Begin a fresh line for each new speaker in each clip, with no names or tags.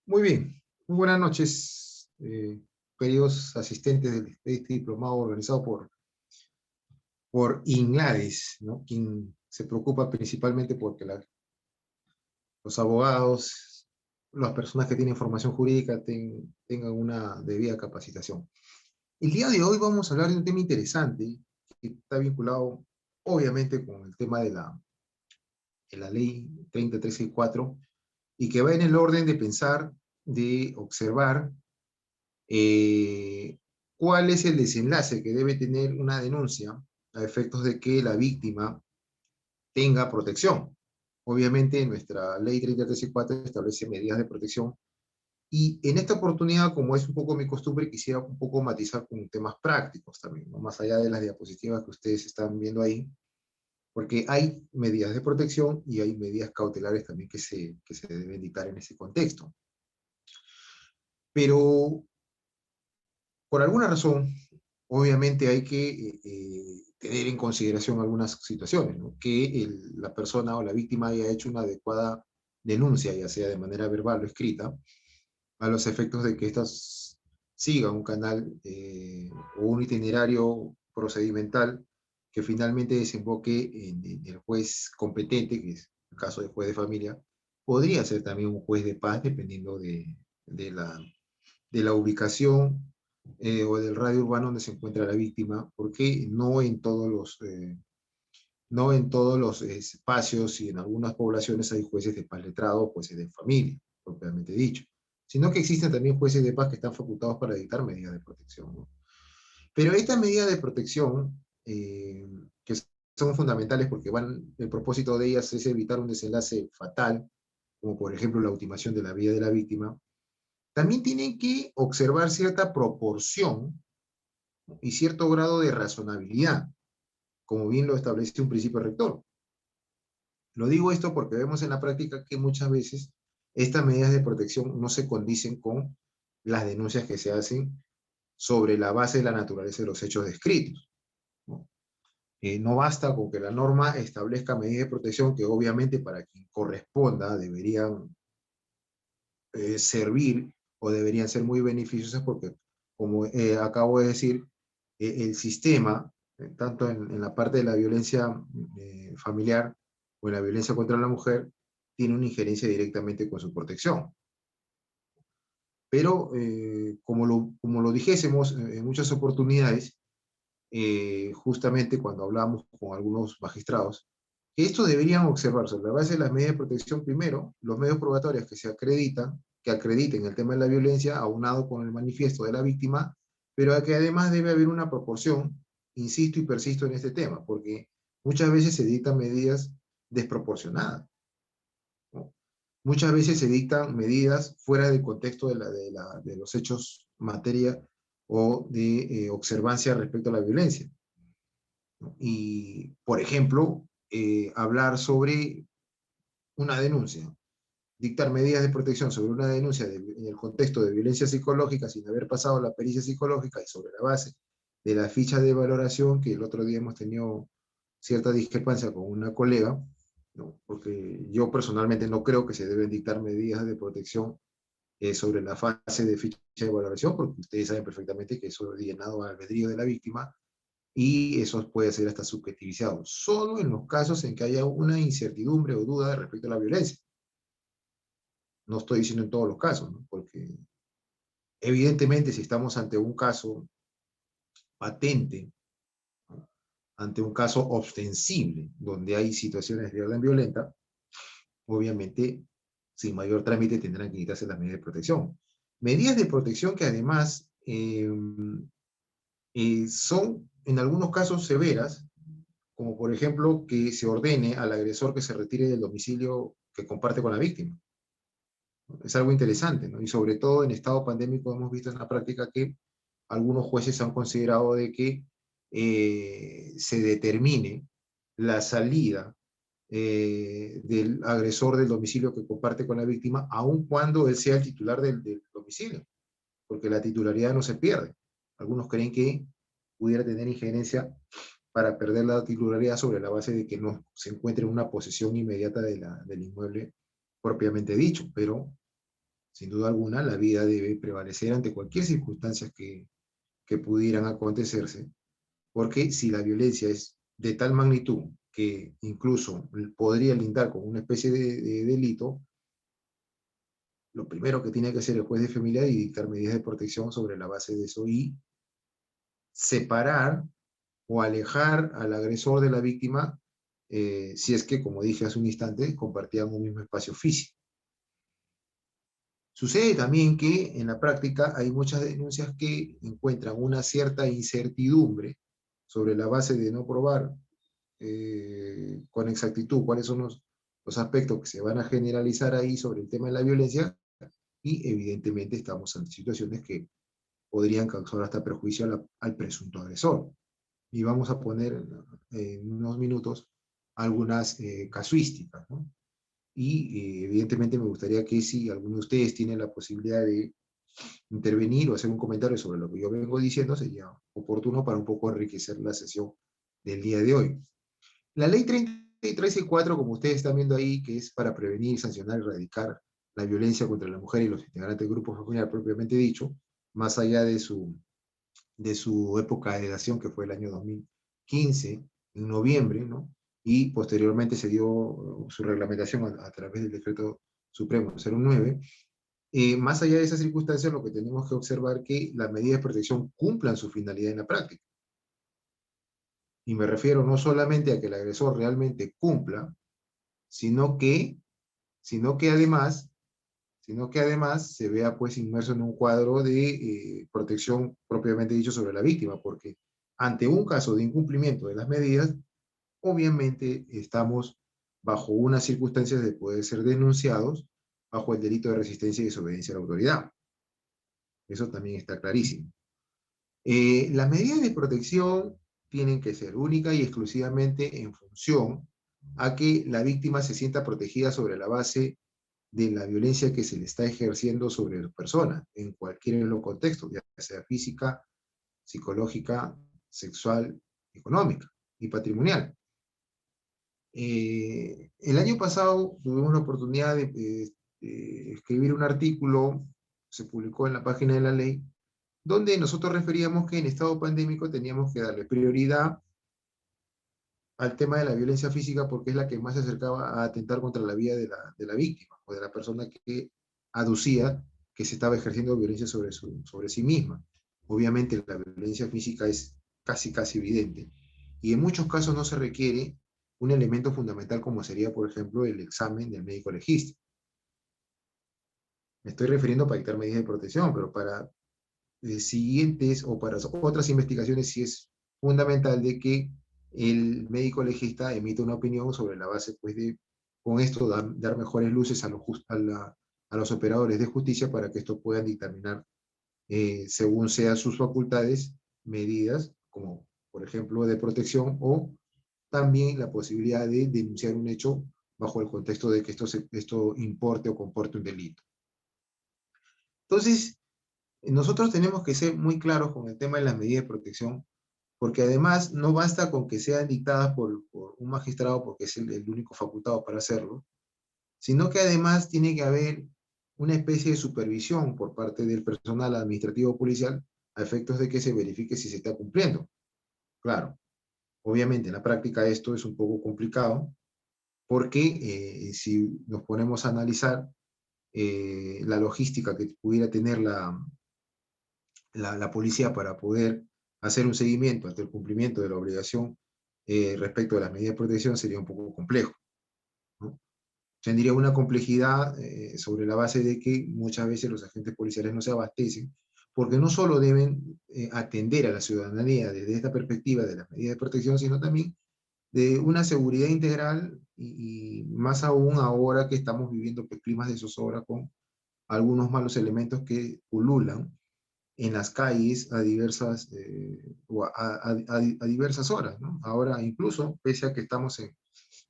Muy bien, muy buenas noches, queridos asistentes de este diplomado organizado por INLADES, ¿no? Quien se preocupa principalmente porque los abogados, las personas que tienen formación jurídica tengan una debida capacitación. El día de hoy vamos a hablar de un tema interesante que está vinculado obviamente con el tema de la ley 3034 y que va en el orden de pensar, de observar eh, cuál es el desenlace que debe tener una denuncia a efectos de que la víctima tenga protección. Obviamente nuestra ley 3034 establece medidas de protección y en esta oportunidad, como es un poco mi costumbre, quisiera un poco matizar con temas prácticos también, ¿no? Más allá de las diapositivas que ustedes están viendo ahí, porque hay medidas de protección y hay medidas cautelares también que se deben dictar en ese contexto. Pero por alguna razón, obviamente hay que tener en consideración algunas situaciones, ¿no? Que la persona o la víctima haya hecho una adecuada denuncia, ya sea de manera verbal o escrita, a los efectos de que ésta siga un canal o un itinerario procedimental que finalmente desemboque en el juez competente, que es el caso de juez de familia, podría ser también un juez de paz, dependiendo de la, de la ubicación o del radio urbano donde se encuentra la víctima, porque no en todos los espacios y en algunas poblaciones hay jueces de paz letrados, jueces de familia, propiamente dicho, sino que existen también jueces de paz que están facultados para dictar medidas de protección, ¿no? Pero estas medidas de protección, que son fundamentales porque el propósito de ellas es evitar un desenlace fatal, como por ejemplo la ultimación de la vida de la víctima, también tienen que observar cierta proporción y cierto grado de razonabilidad, como bien lo establece un principio rector. Lo digo esto porque vemos en la práctica que muchas veces estas medidas de protección no se condicen con las denuncias que se hacen sobre la base de la naturaleza de los hechos descritos, ¿no? No basta con que la norma establezca medidas de protección que obviamente para quien corresponda deberían servir o deberían ser muy beneficiosas porque, como acabo de decir, el sistema, tanto en la parte de la violencia familiar o en la violencia contra la mujer, tiene una injerencia directamente con su protección. Pero, como lo dijésemos en muchas oportunidades, justamente cuando hablamos con algunos magistrados, que esto deberían observar sobre la base de las medidas de protección primero, los medios probatorios que acrediten el tema de la violencia, aunado con el manifiesto de la víctima, pero que además debe haber una proporción, insisto y persisto en este tema, porque muchas veces se dictan medidas desproporcionadas, ¿no? Muchas veces se dictan medidas fuera del contexto de los hechos materia o de observancia respecto a la violencia, ¿no? Y, por ejemplo, hablar sobre una denuncia, dictar medidas de protección sobre una denuncia en el contexto de violencia psicológica sin haber pasado la pericia psicológica y sobre la base de la ficha de valoración, que el otro día hemos tenido cierta discrepancia con una colega, ¿no? Porque yo personalmente no creo que se deben dictar medidas de protección sobre la fase de ficha de valoración, porque ustedes saben perfectamente que eso es llenado al albedrío de la víctima y eso puede ser hasta subjetivizado, solo en los casos en que haya una incertidumbre o duda respecto a la violencia. No estoy diciendo en todos los casos, ¿no? Porque evidentemente si estamos ante un caso patente, ¿no? Ante un caso ostensible, donde hay situaciones de orden violenta, obviamente sin mayor trámite tendrán que quitarse las medidas de protección. Medidas de protección que además son en algunos casos severas, como por ejemplo que se ordene al agresor que se retire del domicilio que comparte con la víctima. Es algo interesante, ¿no? Y sobre todo en estado pandémico hemos visto en la práctica que algunos jueces han considerado de que se determine la salida del agresor del domicilio que comparte con la víctima, aun cuando él sea el titular del domicilio, porque la titularidad no se pierde. Algunos creen que pudiera tener injerencia para perder la titularidad sobre la base de que no se encuentre en una posesión inmediata del inmueble propiamente dicho, pero sin duda alguna, la vida debe prevalecer ante cualquier circunstancia que pudieran acontecerse, porque si la violencia es de tal magnitud que incluso podría lindar con una especie de delito, lo primero que tiene que hacer el juez de familia es dictar medidas de protección sobre la base de eso y separar o alejar al agresor de la víctima, si es que, como dije hace un instante, compartían un mismo espacio físico. Sucede también que en la práctica hay muchas denuncias que encuentran una cierta incertidumbre sobre la base de no probar con exactitud cuáles son los aspectos que se van a generalizar ahí sobre el tema de la violencia, y evidentemente estamos ante situaciones que podrían causar hasta perjuicio al presunto agresor. Y vamos a poner en unos minutos algunas casuísticas, ¿no? Y evidentemente me gustaría que si alguno de ustedes tiene la posibilidad de intervenir o hacer un comentario sobre lo que yo vengo diciendo, sería oportuno para un poco enriquecer la sesión del día de hoy. La ley 33.4, como ustedes están viendo ahí, que es para prevenir, sancionar y erradicar la violencia contra la mujer y los integrantes del grupo familiar propiamente dicho, más allá de su época de dación, que fue el año 2015, en noviembre, ¿no? Y posteriormente se dio su reglamentación a través del decreto supremo 09. Más allá de esas circunstancias, lo que tenemos que observar es que las medidas de protección cumplan su finalidad en la práctica. Y me refiero no solamente a que el agresor realmente cumpla, sino que, sino que además sino que además se vea pues inmerso en un cuadro de protección propiamente dicho sobre la víctima, porque ante un caso de incumplimiento de las medidas, obviamente estamos bajo unas circunstancias de poder ser denunciados bajo el delito de resistencia y desobediencia a la autoridad. Eso también está clarísimo. Las medidas de protección tienen que ser única y exclusivamente en función a que la víctima se sienta protegida sobre la base de la violencia que se le está ejerciendo sobre la persona, en cualquier contexto, ya sea física, psicológica, sexual, económica y patrimonial. El año pasado tuvimos la oportunidad de escribir un artículo, se publicó en la página de la ley, donde nosotros referíamos que en estado pandémico teníamos que darle prioridad al tema de la violencia física porque es la que más se acercaba a atentar contra la vida de la víctima o de la persona que aducía que se estaba ejerciendo violencia sobre sí misma. Obviamente la violencia física es casi evidente y en muchos casos no se requiere un elemento fundamental como sería, por ejemplo, el examen del médico legista. Me estoy refiriendo para dictar medidas de protección, pero para siguientes o para otras investigaciones sí es fundamental de que el médico legista emita una opinión sobre la base, pues, de, con esto, dar mejores luces a los operadores de justicia para que esto puedan dictaminar, según sean sus facultades, medidas como, por ejemplo, de protección o también la posibilidad de denunciar un hecho bajo el contexto de que esto importe o comporte un delito. Entonces, nosotros tenemos que ser muy claros con el tema de las medidas de protección, porque además no basta con que sean dictadas por un magistrado, porque es el único facultado para hacerlo, sino que además tiene que haber una especie de supervisión por parte del personal administrativo policial a efectos de que se verifique si se está cumpliendo. Claro, obviamente en la práctica esto es un poco complicado, porque si nos ponemos a analizar la logística que pudiera tener la policía para poder hacer un seguimiento hasta el cumplimiento de la obligación respecto a las medidas de protección sería un poco complejo, ¿no? Tendría una complejidad sobre la base de que muchas veces los agentes policiales no se abastecen, porque no solo deben atender a la ciudadanía desde esta perspectiva de las medidas de protección, sino también de una seguridad integral y más aún ahora que estamos viviendo pues, climas de zozobra con algunos malos elementos que pululan en las calles a diversas horas, ¿no? Ahora, incluso, pese a que estamos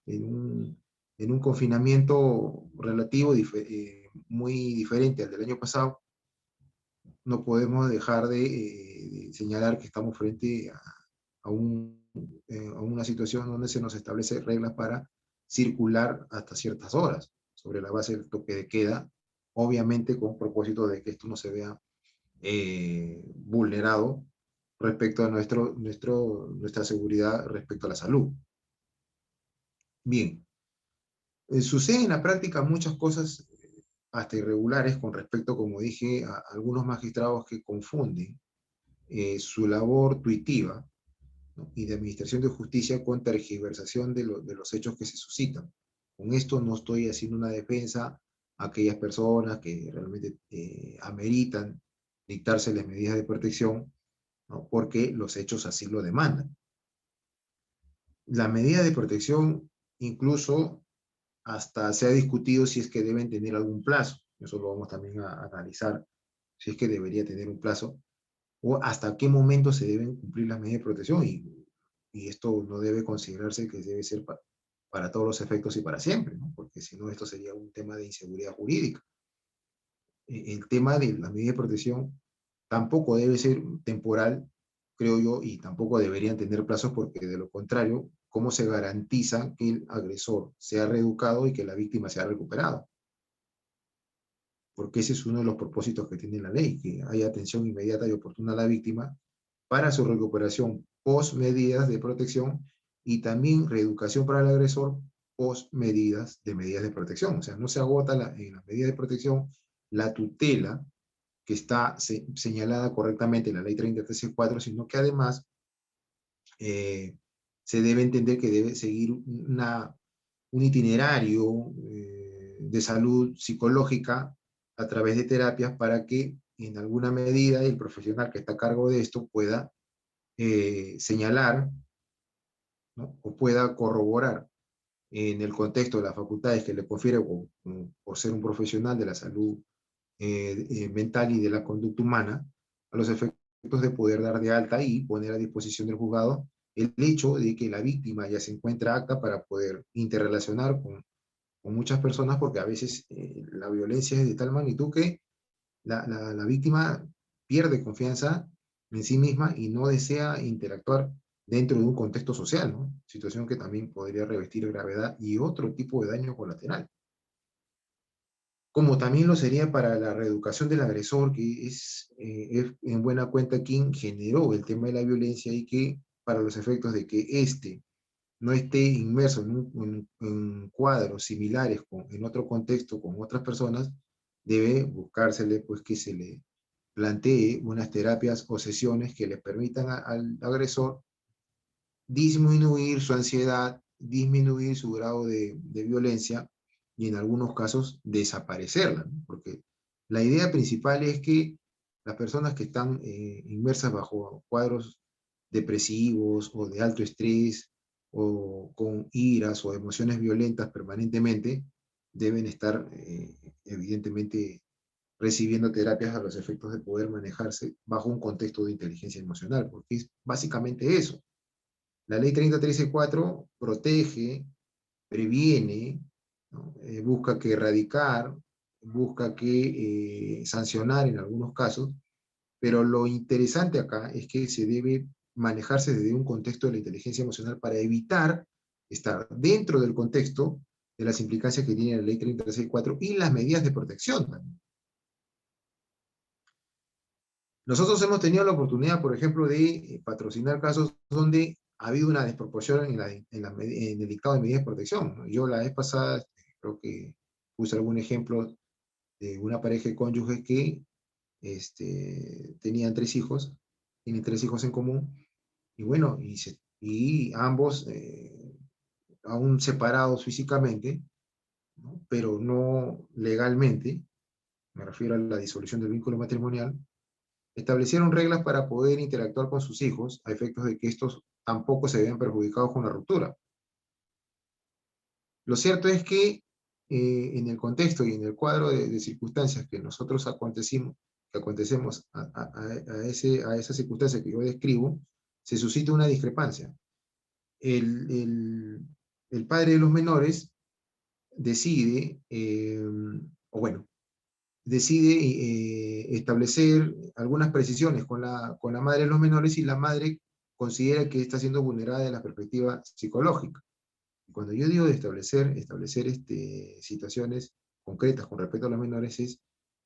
en en un confinamiento relativo muy diferente al del año pasado, no podemos dejar de señalar que estamos frente a una situación donde se nos establecen reglas para circular hasta ciertas horas, sobre la base del toque de queda obviamente con propósito de que esto no se vea vulnerado respecto a nuestra seguridad respecto a la salud. Bien, sucede en la práctica muchas cosas hasta irregulares con respecto, como dije, a algunos magistrados que confunden su labor tuitiva, ¿no?, y de administración de justicia con tergiversación de los hechos que se suscitan. Con esto no estoy haciendo una defensa a aquellas personas que realmente ameritan dictárseles medidas de protección, ¿no?, porque los hechos así lo demandan. Las medidas de protección incluso hasta se ha discutido si es que deben tener algún plazo. Eso lo vamos también a analizar, si es que debería tener un plazo, o hasta qué momento se deben cumplir las medidas de protección, y esto no debe considerarse que debe ser para todos los efectos y para siempre, ¿no?, porque si no esto sería un tema de inseguridad jurídica. El tema de la medida de protección tampoco debe ser temporal, creo yo, y tampoco deberían tener plazos, porque de lo contrario, ¿cómo se garantiza que el agresor sea reeducado y que la víctima sea recuperada? Porque ese es uno de los propósitos que tiene la ley, que haya atención inmediata y oportuna a la víctima para su recuperación post medidas de protección, y también reeducación para el agresor post medidas de protección. O sea, no se agota en las medidas de protección la tutela que está señalada correctamente en la ley 3034, sino que además se debe entender que debe seguir un itinerario de salud psicológica a través de terapias, para que en alguna medida el profesional que está a cargo de esto pueda señalar, ¿no?, o pueda corroborar en el contexto de las facultades que le confiere por ser un profesional de la salud mental y de la conducta humana, a los efectos de poder dar de alta y poner a disposición del juzgado el hecho de que la víctima ya se encuentra apta para poder interrelacionar con muchas personas, porque a veces la violencia es de tal magnitud que la víctima pierde confianza en sí misma y no desea interactuar dentro de un contexto social, ¿no? Situación que también podría revestir gravedad y otro tipo de daño colateral. Como también lo sería para la reeducación del agresor, que es en buena cuenta quien generó el tema de la violencia, y que para los efectos de que éste no esté inmerso en cuadros similares en otro contexto con otras personas, debe buscársele pues que se le plantee unas terapias o sesiones que le permitan al agresor disminuir su ansiedad, disminuir su grado de violencia, y en algunos casos desaparecerla, ¿no? Porque la idea principal es que las personas que están inmersas bajo cuadros depresivos o de alto estrés, o con iras o emociones violentas permanentemente, deben estar evidentemente recibiendo terapias a los efectos de poder manejarse bajo un contexto de inteligencia emocional, porque es básicamente eso. La ley 3034 protege, previene, ¿no?, busca que erradicar, busca que sancionar en algunos casos, pero lo interesante acá es que se debe manejarse desde un contexto de la inteligencia emocional para evitar estar dentro del contexto de las implicancias que tiene la ley 3064 y las medidas de protección también. Nosotros hemos tenido la oportunidad, por ejemplo, de patrocinar casos donde ha habido una desproporción en el dictado de medidas de protección, ¿no? Yo la vez pasada creo que puse algún ejemplo de una pareja de cónyuges que tenían 3 hijos, tienen 3 hijos en común, y bueno, y ambos aún separados físicamente, ¿no?, pero no legalmente, me refiero a la disolución del vínculo matrimonial, establecieron reglas para poder interactuar con sus hijos a efectos de que estos tampoco se vean perjudicados con la ruptura. Lo cierto es que en el contexto y en el cuadro de circunstancias que nosotros acontecemos a esa circunstancia que yo describo, se suscita una discrepancia. El, el, el padre de los menores decide, o bueno, decide establecer algunas precisiones con la madre de los menores, y la madre considera que está siendo vulnerada de la perspectiva psicológica. Cuando yo digo de establecer situaciones concretas con respecto a los menores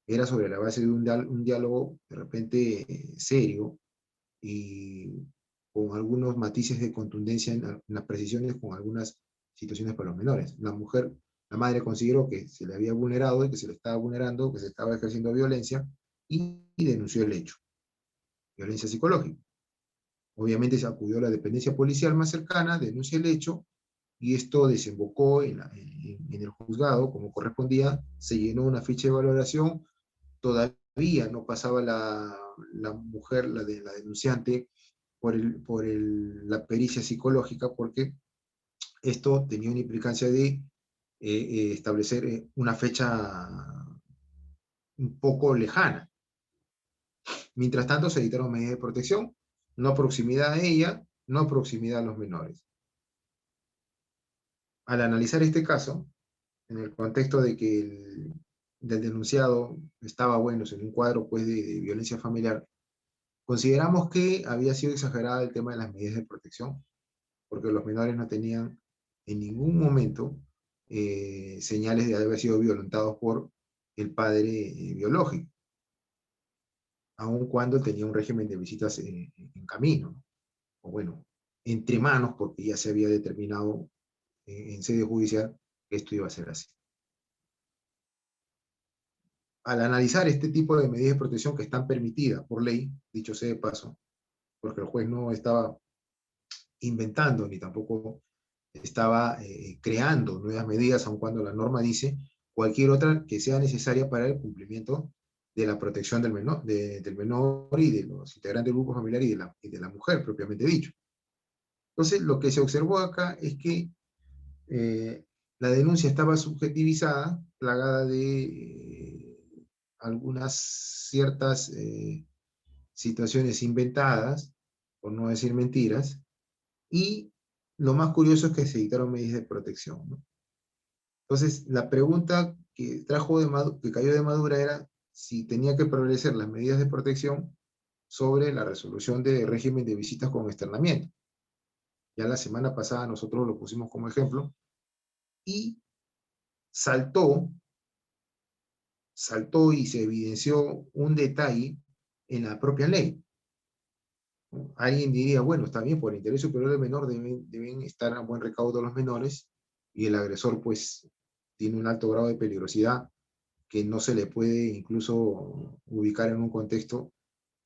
era sobre la base de un diálogo de repente serio y con algunos matices de contundencia en las precisiones con algunas situaciones para los menores. La madre consideró que se le había vulnerado y que se le estaba vulnerando, que se estaba ejerciendo violencia y denunció el hecho, violencia psicológica. Obviamente se acudió a la dependencia policial más cercana, denuncia el hecho y esto desembocó en el juzgado como correspondía, se llenó una ficha de valoración, todavía no pasaba la mujer, la denunciante, la pericia psicológica, porque esto tenía una implicancia de establecer una fecha un poco lejana. Mientras tanto, se dictaron medidas de protección, no proximidad a ella, no proximidad a los menores. Al analizar este caso, en el contexto de que del denunciado estaba, bueno, en un cuadro pues, de violencia familiar, consideramos que había sido exagerada el tema de las medidas de protección, porque los menores no tenían en ningún momento señales de haber sido violentados por el padre biológico, aun cuando tenía un régimen de visitas en camino, ¿no? O bueno, entre manos, porque ya se había determinado en sede judicial que esto iba a ser así. Al analizar este tipo de medidas de protección que están permitidas por ley, dicho sea de paso, porque el juez no estaba inventando ni tampoco estaba creando nuevas medidas, aun cuando la norma dice cualquier otra que sea necesaria para el cumplimiento de la protección del menor y de los integrantes del grupo familiar y de la mujer, propiamente dicho. Entonces, lo que se observó acá es que la denuncia estaba subjetivizada, plagada de algunas ciertas situaciones inventadas, por no decir mentiras, y lo más curioso es que se dictaron medidas de protección, ¿no? Entonces, la pregunta que cayó de Madura era si tenía que prevalecer las medidas de protección sobre la resolución de régimen de visitas con externamiento. Ya la semana pasada nosotros lo pusimos como ejemplo y saltó y se evidenció un detalle en la propia ley. Alguien diría, bueno, está bien, por el interés superior del menor deben estar a buen recaudo los menores y el agresor pues tiene un alto grado de peligrosidad que no se le puede incluso ubicar en un contexto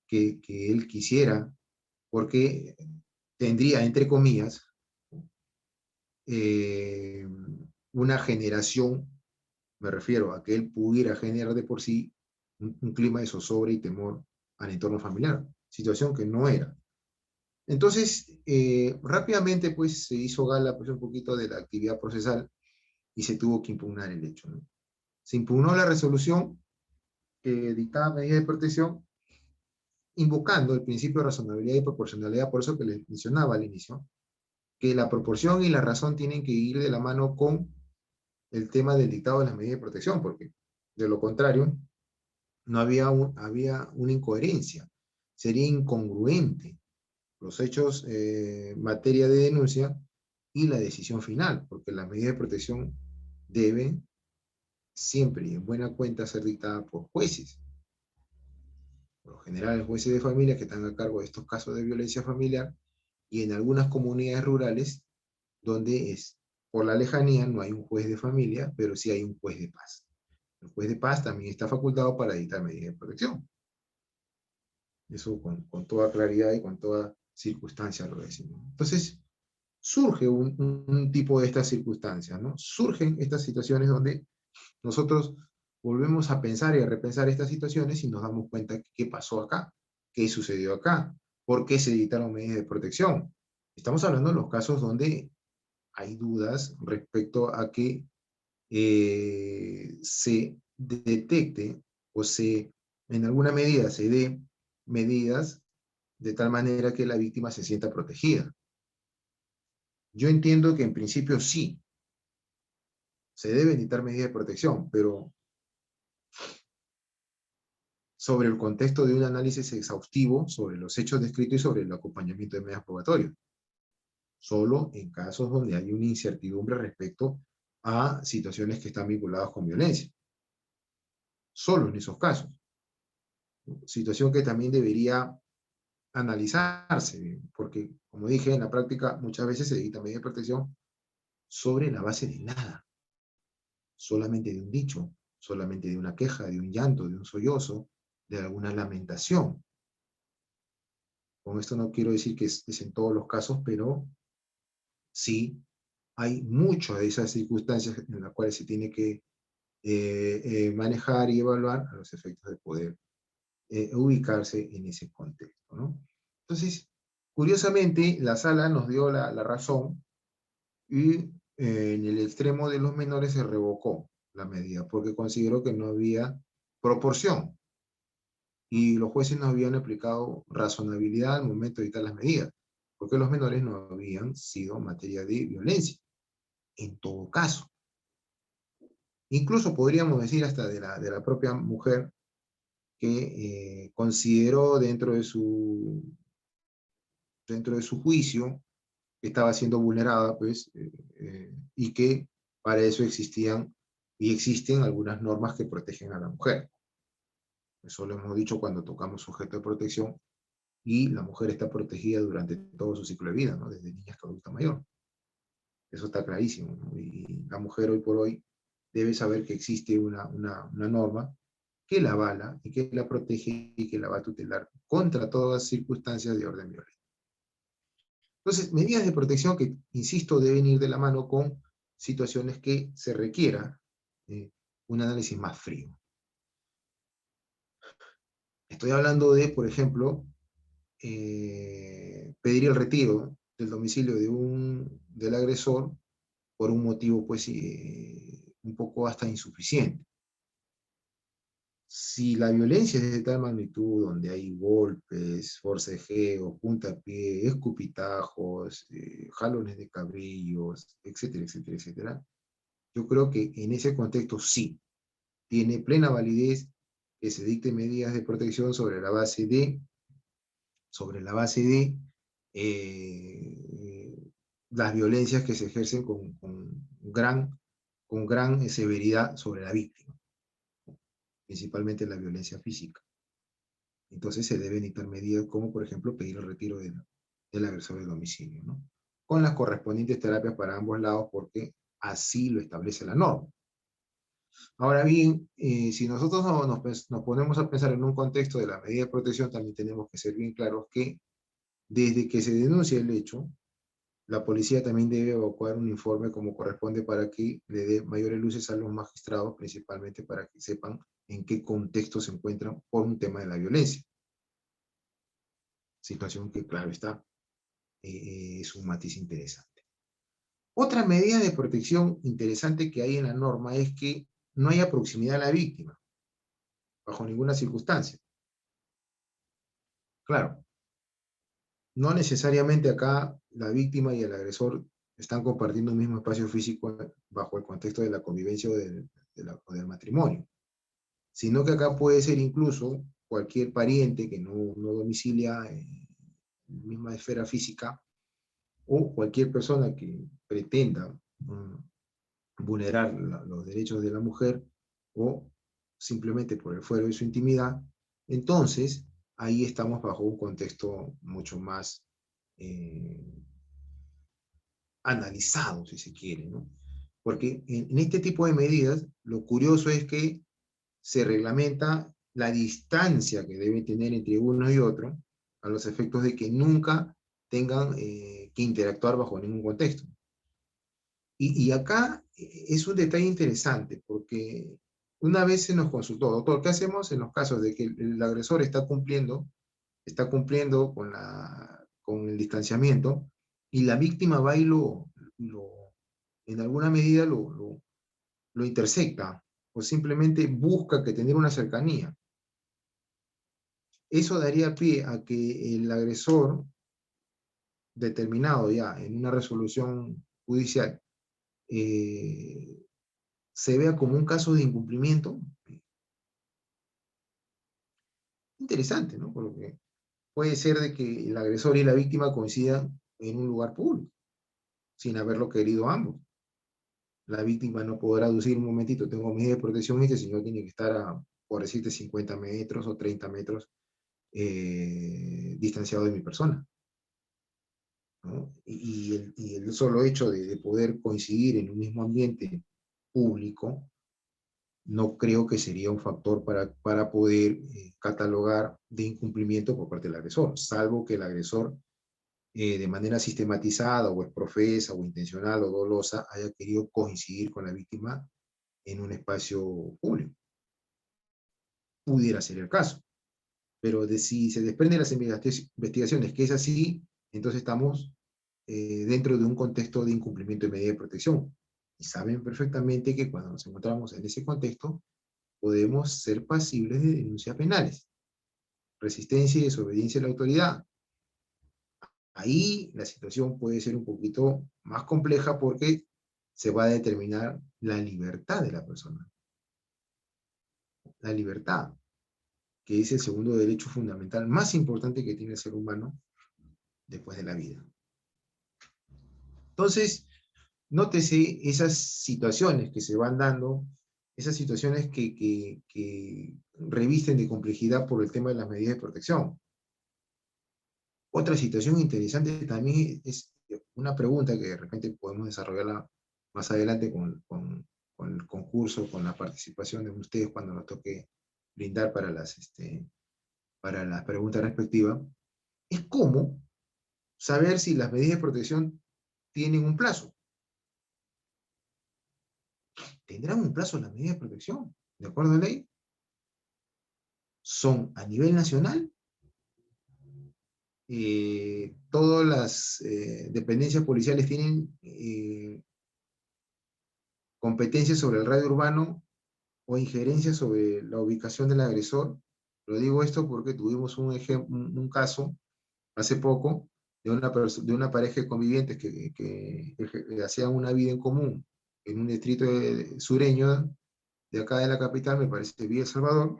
que él quisiera, porque tendría, entre comillas, eh, una generación, me refiero a que él pudiera generar de por sí un clima de zozobra y temor al entorno familiar, situación que no era. Entonces, rápidamente pues se hizo gala pues un poquito de la actividad procesal y se tuvo que impugnar el hecho, ¿no? Se impugnó la resolución que dictaba medidas de protección, invocando el principio de razonabilidad y proporcionalidad, por eso que les mencionaba al inicio, que la proporción y la razón tienen que ir de la mano con el tema del dictado de las medidas de protección, porque de lo contrario, no había una incoherencia, sería incongruente los hechos materia de denuncia y la decisión final, porque las medidas de protección deben siempre y en buena cuenta ser dictadas por jueces. Por lo general, jueces de familia que están a cargo de estos casos de violencia familiar y en algunas comunidades rurales donde por la lejanía no hay un juez de familia, pero sí hay un juez de paz. El juez de paz también está facultado para dictar medidas de protección. Eso con toda claridad y con toda circunstancia lo decimos. Entonces, surge un tipo de estas circunstancias, ¿no? Surgen estas situaciones donde nosotros volvemos a pensar y a repensar estas situaciones y nos damos cuenta de qué pasó acá, qué sucedió acá, por qué se dictaron medidas de protección. Estamos hablando de los casos donde hay dudas respecto a que se detecte o en alguna medida se dé medidas de tal manera que la víctima se sienta protegida. Yo entiendo que en principio sí, se deben dictar medidas de protección, pero sobre el contexto de un análisis exhaustivo sobre los hechos descritos y sobre el acompañamiento de medidas probatorias. Solo en casos donde hay una incertidumbre respecto a situaciones que están vinculadas con violencia. solo en esos casos. Situación que también debería analizarse, porque, como dije, en la práctica muchas veces se dicta medida de protección sobre la base de nada, solamente de un dicho, solamente de una queja, de un llanto, de un sollozo, de alguna lamentación. Con esto no quiero decir que es en todos los casos, pero sí hay muchas de esas circunstancias en las cuales se tiene que manejar y evaluar a los efectos de poder ubicarse en ese contexto, ¿no? Entonces, curiosamente, la sala nos dio la razón y en el extremo de los menores se revocó la medida porque consideró que no había proporción y los jueces no habían aplicado razonabilidad al momento de dictar las medidas, porque los menores no habían sido materia de violencia, en todo caso. Incluso podríamos decir hasta de la propia mujer que consideró dentro de su juicio que estaba siendo vulnerada, pues, y que para eso existían y existen algunas normas que protegen a la mujer. Eso lo hemos dicho cuando tocamos sujeto de protección, y la mujer está protegida durante todo su ciclo de vida, ¿no? Desde niña hasta adulta mayor. Eso está clarísimo, ¿no? Y la mujer hoy por hoy debe saber que existe una norma que la avala y que la protege y que la va a tutelar contra todas circunstancias de orden violento. Entonces, medidas de protección que, insisto, deben ir de la mano con situaciones que se requiera un análisis más frío. Estoy hablando de, por ejemplo, pedir el retiro del domicilio del agresor por un motivo, pues, un poco hasta insuficiente. Si la violencia es de tal magnitud, donde hay golpes, forcejeos, puntapié, escupitajos, jalones de cabellos, etcétera, etcétera, etcétera, yo creo que en ese contexto sí, tiene plena validez que se dicten medidas de protección sobre la base de las violencias que se ejercen con gran severidad sobre la víctima, principalmente la violencia física. Entonces se deben dictar medidas como, por ejemplo, pedir el retiro del agresor del domicilio, ¿no? Con las correspondientes terapias para ambos lados, porque así lo establece la norma. Ahora bien, si nosotros nos ponemos a pensar en un contexto de la medida de protección, también tenemos que ser bien claros que desde que se denuncia el hecho, la policía también debe evacuar un informe como corresponde para que le dé mayores luces a los magistrados, principalmente para que sepan en qué contexto se encuentran por un tema de la violencia. Situación que, claro está, es un matiz interesante. Otra medida de protección interesante que hay en la norma es que no haya proximidad a la víctima, bajo ninguna circunstancia. Claro, no necesariamente acá la víctima y el agresor están compartiendo un mismo espacio físico bajo el contexto de la convivencia o del matrimonio, sino que acá puede ser incluso cualquier pariente que no domicilia en la misma esfera física, o cualquier persona que pretenda vulnerar los derechos de la mujer, o simplemente por el fuero de su intimidad. Entonces ahí estamos bajo un contexto mucho más analizado, si se quiere, ¿no? Porque en este tipo de medidas, lo curioso es que se reglamenta la distancia que debe tener entre uno y otro, a los efectos de que nunca tengan que interactuar bajo ningún contexto. Y acá es un detalle interesante, porque una vez se nos consultó, doctor, ¿qué hacemos en los casos de que el agresor está cumpliendo con el distanciamiento, y la víctima va y en alguna medida lo intersecta, o simplemente busca que tener una cercanía? Eso daría pie a que el agresor, determinado ya en una resolución judicial, se vea como un caso de incumplimiento. Interesante, ¿no? Porque puede ser de que el agresor y la víctima coincidan en un lugar público, sin haberlo querido ambos. La víctima no podrá decir un momentito, tengo medida de protección, si no tiene que estar a por decirte 50 metros o 30 metros distanciado de mi persona, ¿no? Y el solo hecho de poder coincidir en un mismo ambiente público, no creo que sería un factor para poder catalogar de incumplimiento por parte del agresor, salvo que el agresor de manera sistematizada o profesa o intencional o dolosa haya querido coincidir con la víctima en un espacio público. Pudiera ser el caso. Pero si se desprenden las investigaciones que es así, entonces estamos dentro de un contexto de incumplimiento de medida de protección. Y saben perfectamente que cuando nos encontramos en ese contexto, podemos ser pasibles de denuncias penales. Resistencia y desobediencia a la autoridad. Ahí la situación puede ser un poquito más compleja porque se va a determinar la libertad de la persona. La libertad, que es el segundo derecho fundamental más importante que tiene el ser humano después de la vida. Entonces, nótese esas situaciones que se van dando, esas situaciones que revisten de complejidad por el tema de las medidas de protección. Otra situación interesante también es una pregunta que de repente podemos desarrollarla más adelante con el concurso, con la participación de ustedes cuando nos toque brindar para las preguntas respectivas, es cómo saber si las medidas de protección tienen un plazo. ¿Tendrán un plazo las medidas de protección? ¿De acuerdo a la ley? ¿Son a nivel nacional? ¿Todas las dependencias policiales tienen competencias sobre el radio urbano o injerencia sobre la ubicación del agresor? Lo digo esto porque tuvimos un caso hace poco de una pareja de convivientes que hacían una vida en común en un distrito sureño de acá de la capital, me parece Villa El Salvador.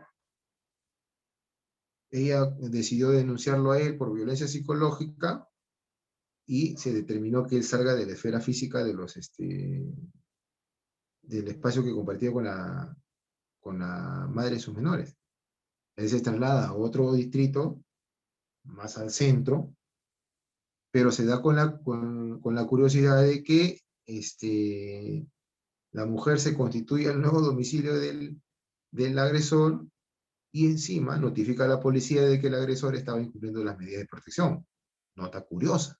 Ella decidió denunciarlo a él por violencia psicológica y se determinó que él salga de la esfera física del espacio que compartía con la madre de sus menores. Él se traslada a otro distrito, más al centro, pero se da con la curiosidad de que la mujer se constituye el nuevo domicilio del agresor y encima notifica a la policía de que el agresor estaba incumpliendo las medidas de protección. Nota curiosa,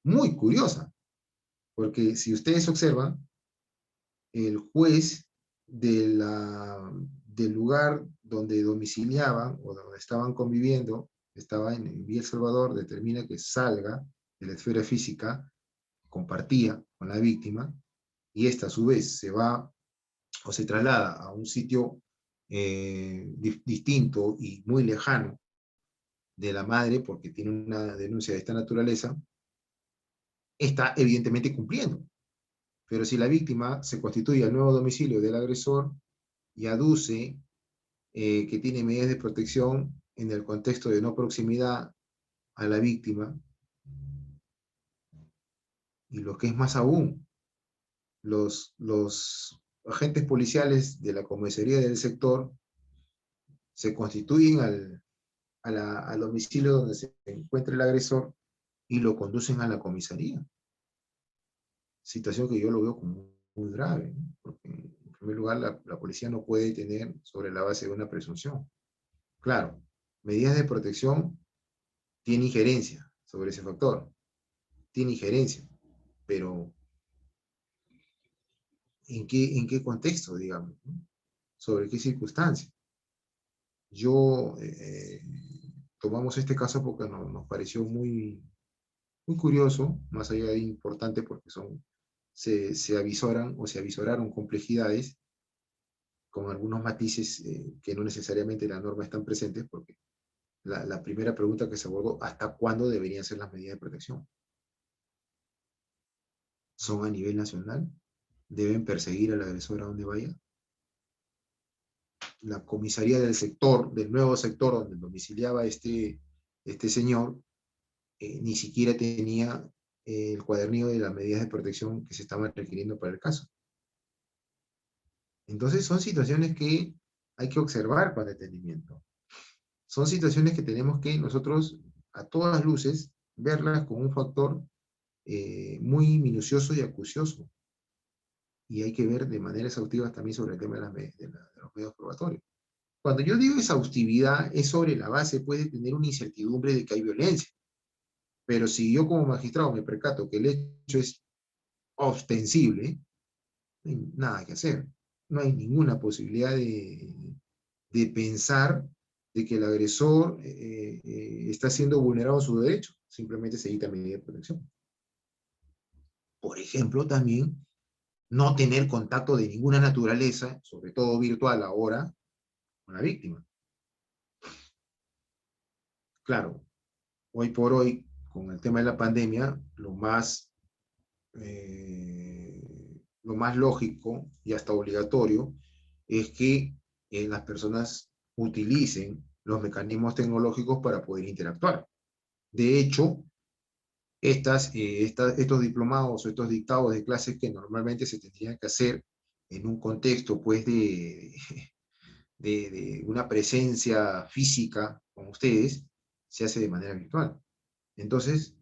muy curiosa, porque si ustedes observan, el juez del lugar donde domiciliaban o donde estaban conviviendo, estaba en Villa El Salvador, determina que salga de la esfera física, compartía con la víctima, y esta a su vez se va o se traslada a un sitio distinto y muy lejano de la madre, porque tiene una denuncia de esta naturaleza, está evidentemente cumpliendo. Pero si la víctima se constituye al nuevo domicilio del agresor y aduce que tiene medidas de protección en el contexto de no proximidad a la víctima, y lo que es más aún, los agentes policiales de la comisaría del sector se constituyen al domicilio donde se encuentra el agresor y lo conducen a la comisaría. Situación que yo lo veo como muy grave, ¿no? Porque en primer lugar la policía no puede detener sobre la base de una presunción. Claro, medidas de protección tiene injerencia sobre ese factor, tiene injerencia, pero ¿en qué contexto, digamos? ¿No? ¿Sobre qué circunstancia? Yo, tomamos este caso porque nos pareció muy curioso, más allá de importante porque se avisoran o se avisoraron complejidades con algunos matices que no necesariamente la norma están presentes, porque la primera pregunta que se abordó, ¿hasta cuándo deberían ser las medidas de protección? ¿Son a nivel nacional? ¿Deben perseguir al agresor a donde vaya? La comisaría del sector, del nuevo sector donde domiciliaba este señor, ni siquiera tenía el cuadernillo de las medidas de protección que se estaban requiriendo para el caso. Entonces son situaciones que hay que observar con detenimiento. Son situaciones que tenemos que nosotros, a todas luces, verlas con un factor muy minucioso y acucioso. Y hay que ver de manera exhaustiva también sobre el tema de los medios probatorios. Cuando yo digo exhaustividad, es sobre la base, puede tener una incertidumbre de que hay violencia. Pero si yo como magistrado me percato que el hecho es ostensible, no hay nada que hacer. No hay ninguna posibilidad de pensar de que el agresor está siendo vulnerado su derecho. Simplemente se dicta medida de protección. Por ejemplo, también no tener contacto de ninguna naturaleza, sobre todo virtual ahora, con la víctima. Claro, hoy por hoy, con el tema de la pandemia, lo más lógico y hasta obligatorio es que las personas utilicen los mecanismos tecnológicos para poder interactuar. De hecho, estos diplomados o estos dictados de clases que normalmente se tendrían que hacer en un contexto pues de una presencia física con ustedes, se hace de manera virtual. Entonces,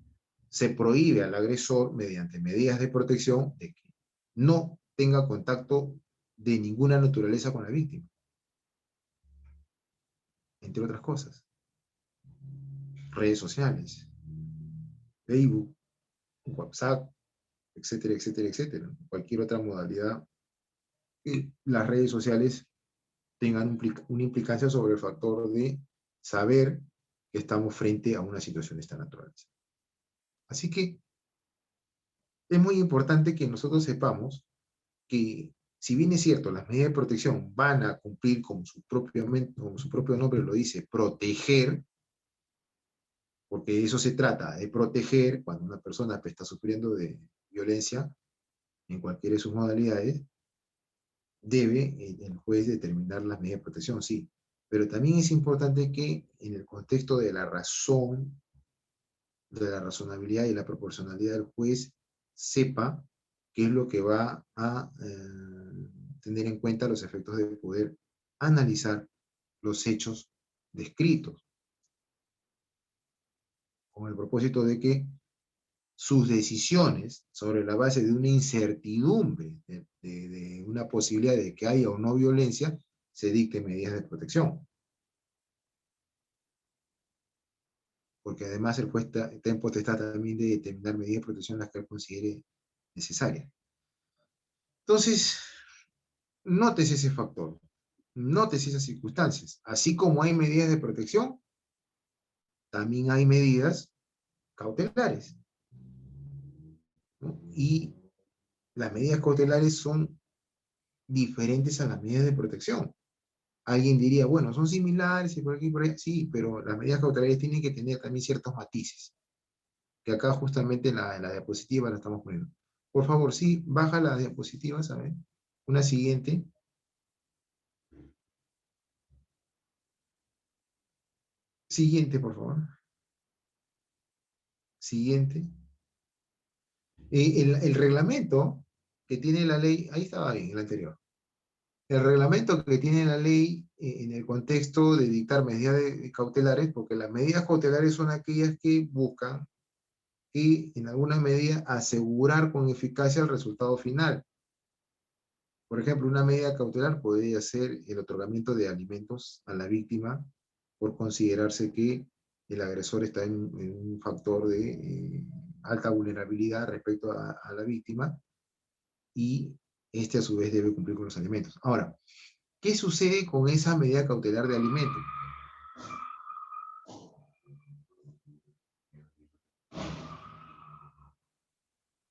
se prohíbe al agresor, mediante medidas de protección, de que no tenga contacto de ninguna naturaleza con la víctima, entre otras cosas. Redes sociales, Facebook, WhatsApp, etcétera, etcétera, etcétera. Cualquier otra modalidad. Las redes sociales tengan una implicancia sobre el factor de saber que estamos frente a una situación de esta naturaleza. Así que es muy importante que nosotros sepamos que, si bien es cierto, las medidas de protección van a cumplir como su propio nombre lo dice, proteger, porque de eso se trata, de proteger cuando una persona está sufriendo de violencia en cualquiera de sus modalidades, debe el juez determinar las medidas de protección, sí. Pero también es importante que en el contexto de la razón, de la razonabilidad y la proporcionalidad del juez, sepa qué es lo que va a tener en cuenta los efectos de poder analizar los hechos descritos, con el propósito de que sus decisiones sobre la base de una incertidumbre, de una posibilidad de que haya o no violencia, se dicten medidas de protección. Porque además el juez está en potestad también de determinar medidas de protección las que él considere necesarias. Entonces, nótese ese factor, nótese esas circunstancias. Así como hay medidas de protección, también hay medidas cautelares, ¿no? Y las medidas cautelares son diferentes a las medidas de protección. Alguien diría, bueno, son similares y por aquí y por allá, sí, pero las medidas cautelares tienen que tener también ciertos matices, que acá justamente en la diapositiva la estamos poniendo. Por favor, sí, baja la diapositiva, ¿saben? Una siguiente. Siguiente, por favor. Siguiente. El reglamento que tiene la ley, ahí estaba bien, el anterior. El reglamento que tiene la ley en el contexto de dictar medidas cautelares, porque las medidas cautelares son aquellas que buscan y en alguna medida asegurar con eficacia el resultado final. Por ejemplo, una medida cautelar podría ser el otorgamiento de alimentos a la víctima por considerarse que el agresor está en un factor de alta vulnerabilidad respecto a la víctima y este a su vez debe cumplir con los alimentos. Ahora, ¿qué sucede con esa medida cautelar de alimentos?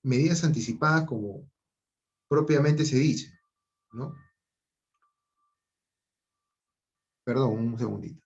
Medidas anticipadas como propiamente se dice, ¿no? Perdón, un segundito.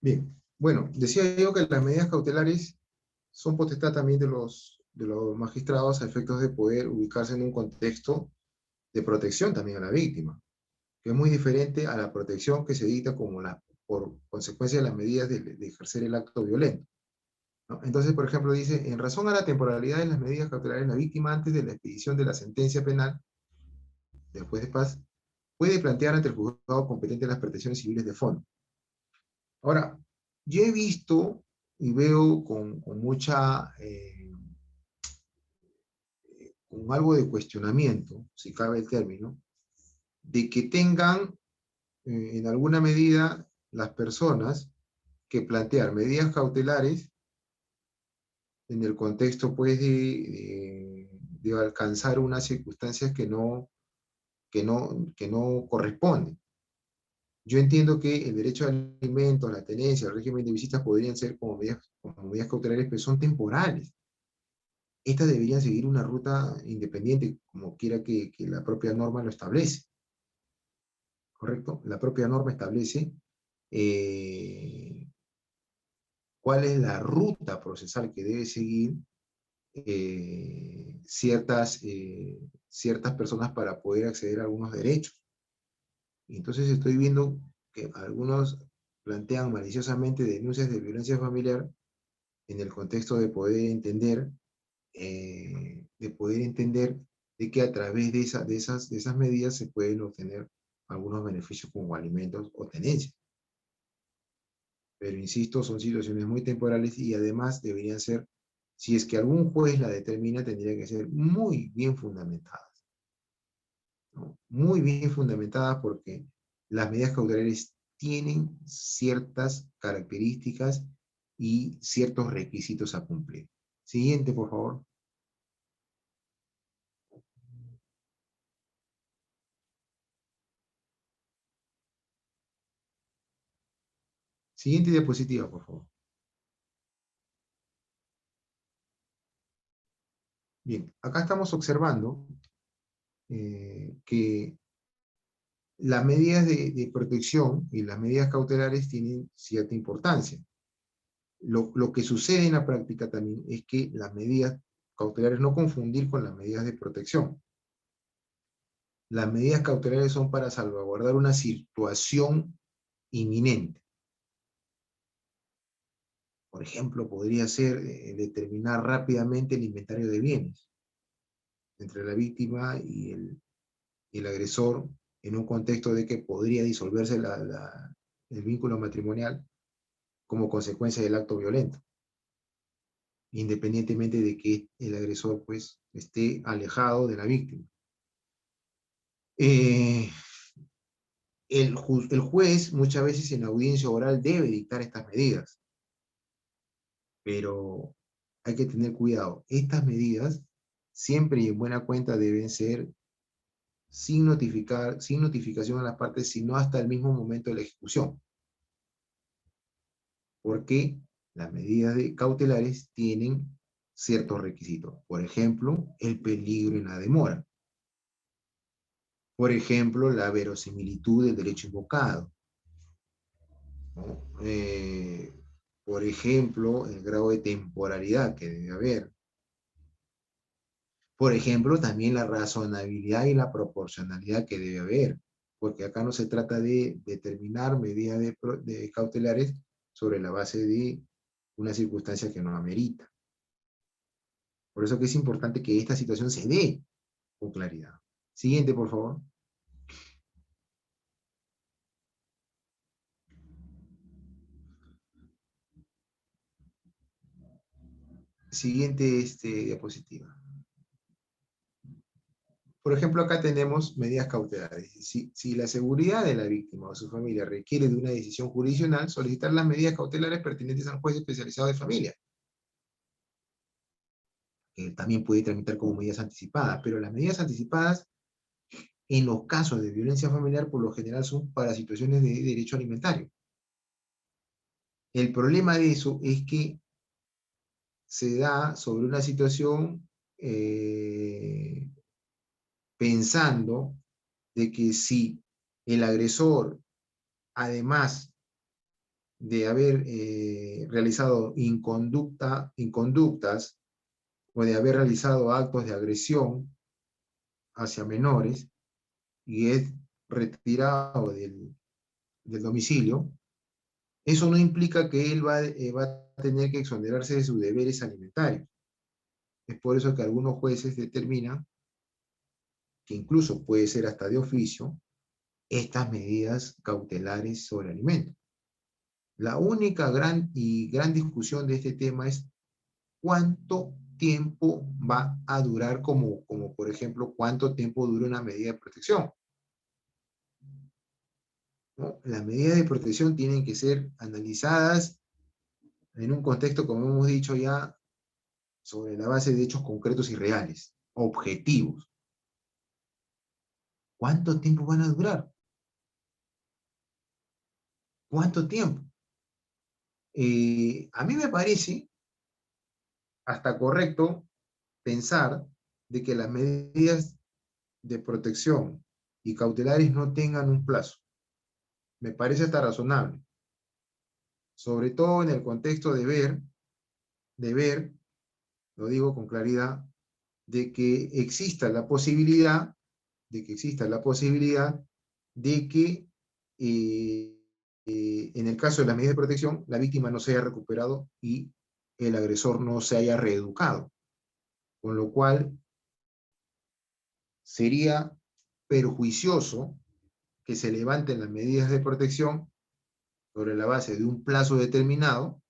Bien, bueno, decía yo que las medidas cautelares son potestad también de los magistrados a efectos de poder ubicarse en un contexto de protección también a la víctima, que es muy diferente a la protección que se dicta por consecuencia de las medidas de ejercer el acto violento, ¿no? Entonces, por ejemplo, dice, en razón a la temporalidad de las medidas cautelares, la víctima antes de la expedición de la sentencia penal del juez de paz puede plantear ante el juzgado competente las pretensiones civiles de fondo. Ahora, yo he visto y veo con mucha, con algo de cuestionamiento, si cabe el término, de que tengan en alguna medida las personas que plantear medidas cautelares en el contexto pues de alcanzar unas circunstancias que no corresponden. Yo entiendo que el derecho al alimento, la tenencia, el régimen de visitas podrían ser como medidas cautelares, pero son temporales. Estas deberían seguir una ruta independiente, como quiera que la propia norma lo establece, ¿correcto? La propia norma establece eh, cuál es la ruta procesal que debe seguir ciertas personas para poder acceder a algunos derechos. Y entonces estoy viendo que algunos plantean maliciosamente denuncias de violencia familiar en el contexto de poder entender de que a través de esas medidas se pueden obtener algunos beneficios como alimentos o tenencia. Pero insisto, son situaciones muy temporales y además deberían ser, si es que algún juez la determina, tendría que ser muy bien fundamentadas, ¿no? Muy bien fundamentadas porque las medidas cautelares tienen ciertas características y ciertos requisitos a cumplir. Siguiente, por favor. Siguiente diapositiva, por favor. Bien, acá estamos observando que las medidas de protección y las medidas cautelares tienen cierta importancia. Lo que sucede en la práctica también es que las medidas cautelares, no confundir con las medidas de protección. Las medidas cautelares son para salvaguardar una situación inminente. Por ejemplo, podría ser determinar rápidamente el inventario de bienes entre la víctima y el agresor en un contexto de que podría disolverse el vínculo matrimonial como consecuencia del acto violento, independientemente de que el agresor pues esté alejado de la víctima. Eh, el juez muchas veces en audiencia oral debe dictar estas medidas, pero hay que tener cuidado. Estas medidas siempre y en buena cuenta deben ser sin notificación a las partes, sino hasta el mismo momento de la ejecución, porque las medidas cautelares tienen ciertos requisitos. Por ejemplo, el peligro en la demora. Por ejemplo, la verosimilitud del derecho invocado, ¿no? Por ejemplo, el grado de temporalidad que debe haber. Por ejemplo, también la razonabilidad y la proporcionalidad que debe haber, porque acá no se trata de determinar medidas de cautelares sobre la base de una circunstancia que no amerita. Por eso que es importante que esta situación se dé con claridad. Siguiente, por favor. Siguiente diapositiva. Por ejemplo, acá tenemos medidas cautelares. Si la seguridad de la víctima o su familia requiere de una decisión jurisdiccional, solicitar las medidas cautelares pertinentes al juez especializado de familia, que también puede tramitar como medidas anticipadas, pero las medidas anticipadas en los casos de violencia familiar por lo general son para situaciones de derecho alimentario. El problema de eso es que se da sobre una situación pensando de que si el agresor, además de haber realizado inconductas o de haber realizado actos de agresión hacia menores y es retirado del domicilio, eso no implica que él va a tener que exonerarse de sus deberes alimentarios. Es por eso que algunos jueces determinan que incluso puede ser hasta de oficio estas medidas cautelares sobre alimentos. La única gran discusión de este tema es cuánto tiempo va a durar, como por ejemplo, cuánto tiempo dura una medida de protección, ¿no? Las medidas de protección tienen que ser analizadas en un contexto, como hemos dicho ya, sobre la base de hechos concretos y reales, objetivos. ¿Cuánto tiempo van a durar? ¿Cuánto tiempo? A mí me parece hasta correcto pensar de que las medidas de protección y cautelares no tengan un plazo. Me parece hasta razonable. Sobre todo en el contexto de ver, lo digo con claridad, de que exista la posibilidad, de que en el caso de las medidas de protección, la víctima no se haya recuperado y el agresor no se haya reeducado. Con lo cual, sería perjuicioso que se levanten las medidas de protección sobre la base de un plazo determinado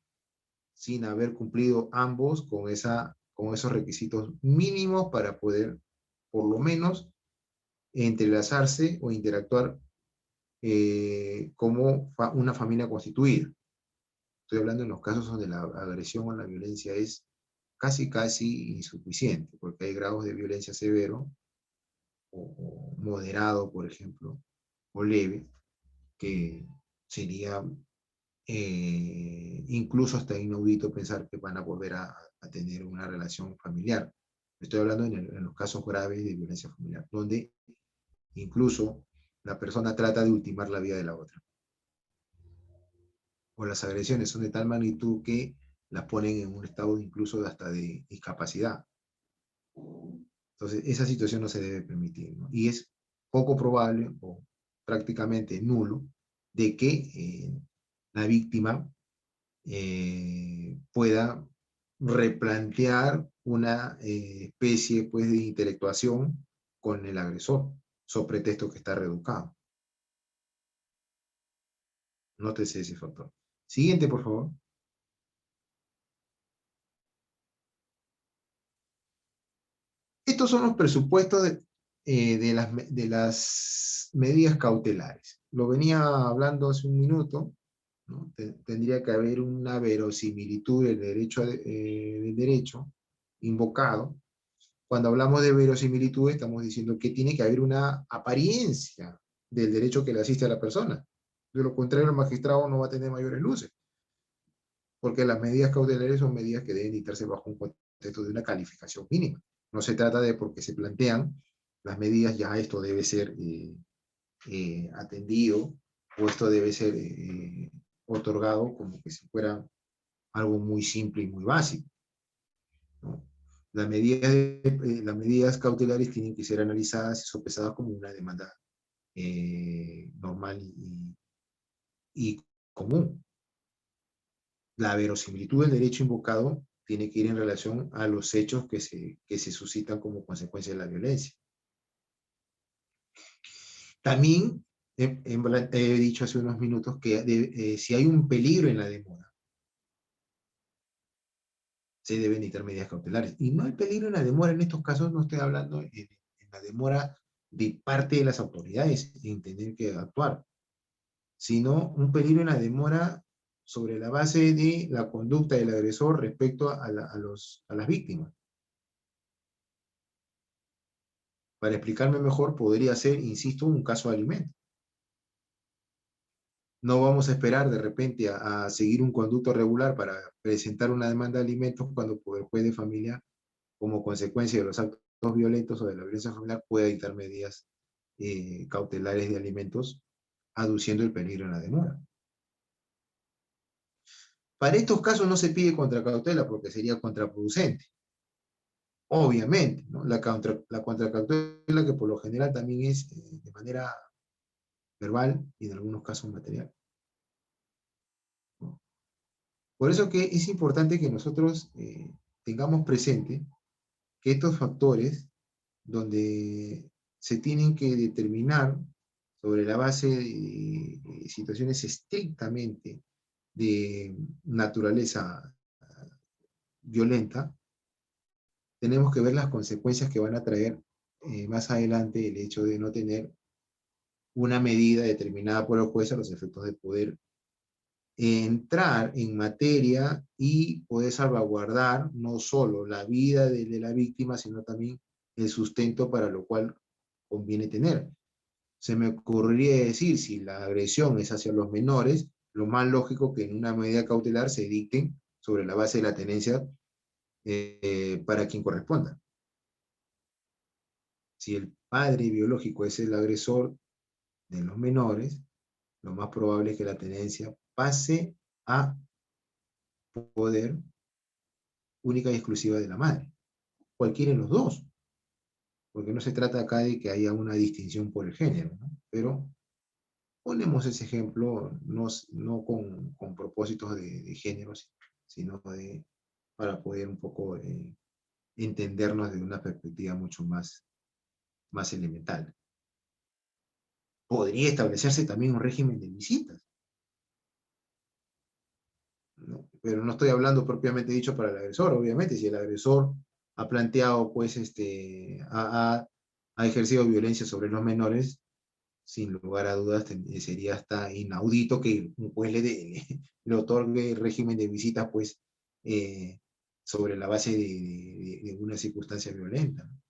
sin haber cumplido ambos con esos requisitos mínimos para poder, por lo menos, entrelazarse o interactuar como una familia constituida. Estoy hablando en los casos donde la agresión o la violencia es casi insuficiente, porque hay grados de violencia severo o moderado, por ejemplo, o leve, que sería incluso hasta inaudito pensar que van a volver a tener una relación familiar. Estoy hablando en los casos graves de violencia familiar, donde incluso la persona trata de ultimar la vida de la otra. O las agresiones son de tal magnitud que las ponen en un estado incluso hasta de discapacidad. Entonces, esa situación no se debe permitir, ¿no? Y es poco probable o prácticamente nulo de que la víctima pueda replantear una especie pues, de intelectuación con el agresor, sobre pretexto que está reeducado. Nótese ese factor. Siguiente, por favor. Estos son los presupuestos de las medidas cautelares. Lo venía hablando hace un minuto, ¿no? Tendría que haber una verosimilitud del derecho invocado. Cuando hablamos de verosimilitud, estamos diciendo que tiene que haber una apariencia del derecho que le asiste a la persona. De lo contrario, el magistrado no va a tener mayores luces, porque las medidas cautelares son medidas que deben dictarse bajo un contexto de una calificación mínima. No se trata de porque se plantean las medidas, ya esto debe ser atendido o esto debe ser otorgado como que si fuera algo muy simple y muy básico, ¿no? Las medidas cautelares tienen que ser analizadas y sopesadas como una demanda normal y común. La verosimilitud del derecho invocado tiene que ir en relación a los hechos que se suscitan como consecuencia de la violencia. También he dicho hace unos minutos que si hay un peligro en la demora, se deben dictar medidas cautelares. Y no hay peligro en la demora, en estos casos no estoy hablando en la demora de parte de las autoridades en tener que actuar, sino un peligro en la demora sobre la base de la conducta del agresor respecto a las víctimas. Para explicarme mejor, podría ser, insisto, un caso de alimento. No vamos a esperar de repente a seguir un conducto regular para presentar una demanda de alimentos cuando el juez de familia, como consecuencia de los actos violentos o de la violencia familiar, pueda dictar medidas cautelares de alimentos, aduciendo el peligro en la demora. Para estos casos no se pide contracautela porque sería contraproducente, obviamente, ¿no? La contracautela, que por lo general también es de manera verbal y en algunos casos material, ¿no? Por eso que es importante que nosotros tengamos presente que estos factores donde se tienen que determinar sobre la base de situaciones estrictamente de naturaleza violenta, tenemos que ver las consecuencias que van a traer más adelante el hecho de no tener una medida determinada por el juez a los efectos de poder entrar en materia y poder salvaguardar no solo la vida de la víctima, sino también el sustento para lo cual conviene tener. Se me ocurriría decir, si la agresión es hacia los menores, lo más lógico que en una medida cautelar se dicten sobre la base de la tenencia para quien corresponda. Si el padre biológico es el agresor de los menores, lo más probable es que la tenencia pase a poder única y exclusiva de la madre. Cualquiera de los dos, porque no se trata acá de que haya una distinción por el género, ¿no? Pero ponemos ese ejemplo no con propósitos de género, sino para poder un poco entendernos desde una perspectiva mucho más elemental. Podría establecerse también un régimen de visitas, ¿no? Pero no estoy hablando propiamente dicho para el agresor, obviamente. Si el agresor ha planteado, pues, ha ejercido violencia sobre los menores, sin lugar a dudas sería hasta inaudito que un juez le otorgue régimen de visitas, pues, eh, sobre la base de una circunstancia violenta, ¿no?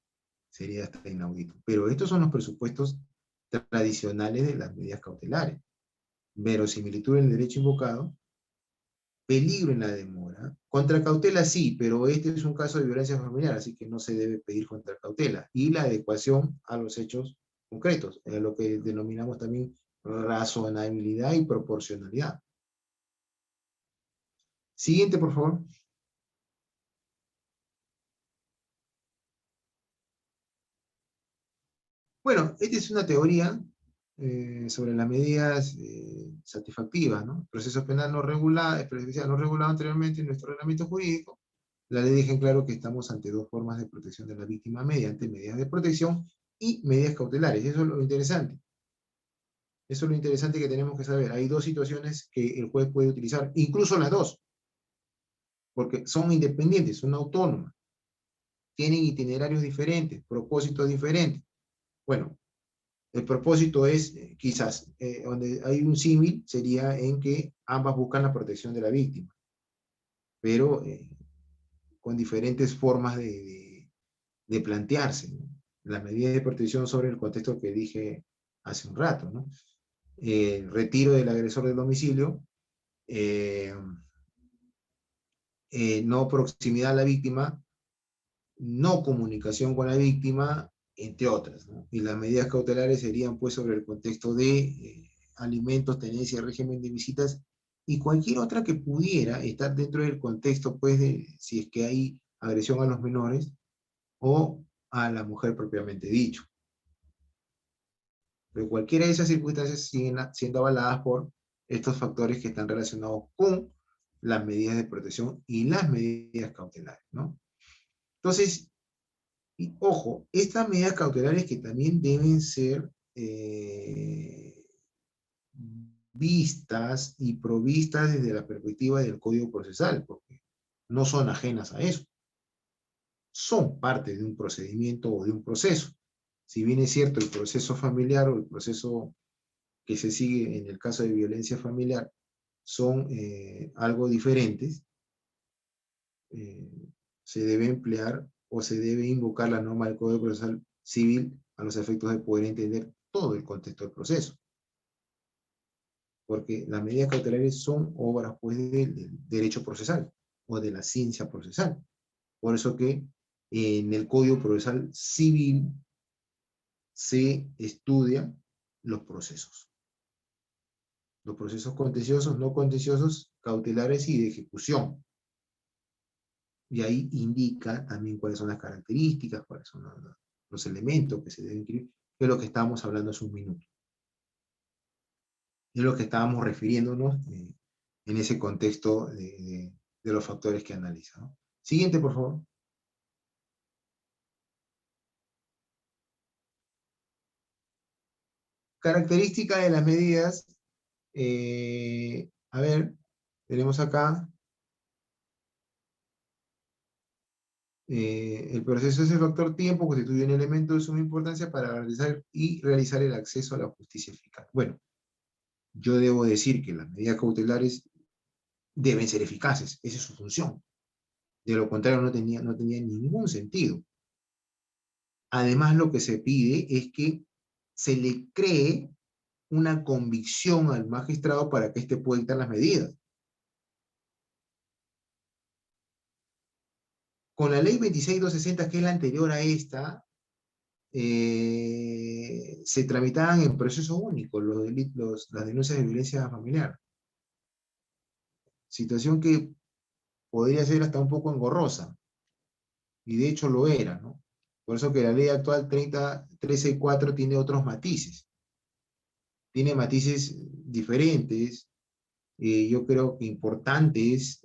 Sería hasta inaudito. Pero estos son los presupuestos tradicionales de las medidas cautelares. Verosimilitud en el derecho invocado, peligro en la demora. Contracautela sí, pero este es un caso de violencia familiar, así que no se debe pedir contracautela. Y la adecuación a los hechos concretos, lo que denominamos también razonabilidad y proporcionalidad. Siguiente, por favor. Bueno, esta es una teoría sobre las medidas satisfactivas, ¿no? El proceso penal no regulado, no regulado anteriormente en nuestro reglamento jurídico. La ley deja en claro que estamos ante dos formas de protección de la víctima mediante medidas de protección y medidas cautelares. Eso es lo interesante. Eso es lo interesante que tenemos que saber. Hay dos situaciones que el juez puede utilizar, incluso las dos, porque son independientes, son autónomas, tienen itinerarios diferentes, propósitos diferentes. Bueno, el propósito es, quizás, donde hay un símil, sería en que ambas buscan la protección de la víctima, pero con diferentes formas de plantearse, ¿no? Las medidas de protección sobre el contexto que dije hace un rato, ¿no? Retiro del agresor del domicilio, eh, no proximidad a la víctima, no comunicación con la víctima, entre otras, ¿no? Y las medidas cautelares serían, pues, sobre el contexto de alimentos, tenencia, régimen de visitas y cualquier otra que pudiera estar dentro del contexto, pues, de si es que hay agresión a los menores o a la mujer propiamente dicho. Pero cualquiera de esas circunstancias siguen siendo avaladas por estos factores que están relacionados con las medidas de protección y las medidas cautelares, ¿no? Entonces, y ojo, estas medidas cautelares que también deben ser vistas y provistas desde la perspectiva del Código Procesal, porque no son ajenas a eso, son parte de un procedimiento o de un proceso. Si bien es cierto, el proceso familiar o el proceso que se sigue en el caso de violencia familiar son algo diferentes, eh, se debe emplear o se debe invocar la norma del Código Procesal Civil a los efectos de poder entender todo el contexto del proceso. Porque las medidas cautelares son obras, pues, del derecho procesal o de la ciencia procesal. Por eso que en el Código Procesal Civil se estudian los procesos. los procesos contenciosos, no contenciosos, cautelares y de ejecución. Y ahí indica también cuáles son las características, cuáles son los elementos que se deben incluir, que es lo que estábamos hablando hace un minuto. Es lo que estábamos refiriéndonos en ese contexto de los factores que analiza, ¿no? Siguiente, por favor. Característica de las medidas. A ver, tenemos acá. El proceso es el factor tiempo, constituye un elemento de suma importancia para garantizar y realizar el acceso a la justicia eficaz. Bueno, yo debo decir que las medidas cautelares deben ser eficaces, esa es su función. De lo contrario, no tenía ningún sentido. Además, lo que se pide es que se le cree una convicción al magistrado para que éste pueda dictar las medidas. Con la ley 26.260, que es la anterior a esta, se tramitaban en proceso único las denuncias de violencia familiar. Situación que podría ser hasta un poco engorrosa, y de hecho lo era, ¿no? Por eso que la ley actual 13.4 tiene otros matices. Tiene matices diferentes, yo creo que importantes,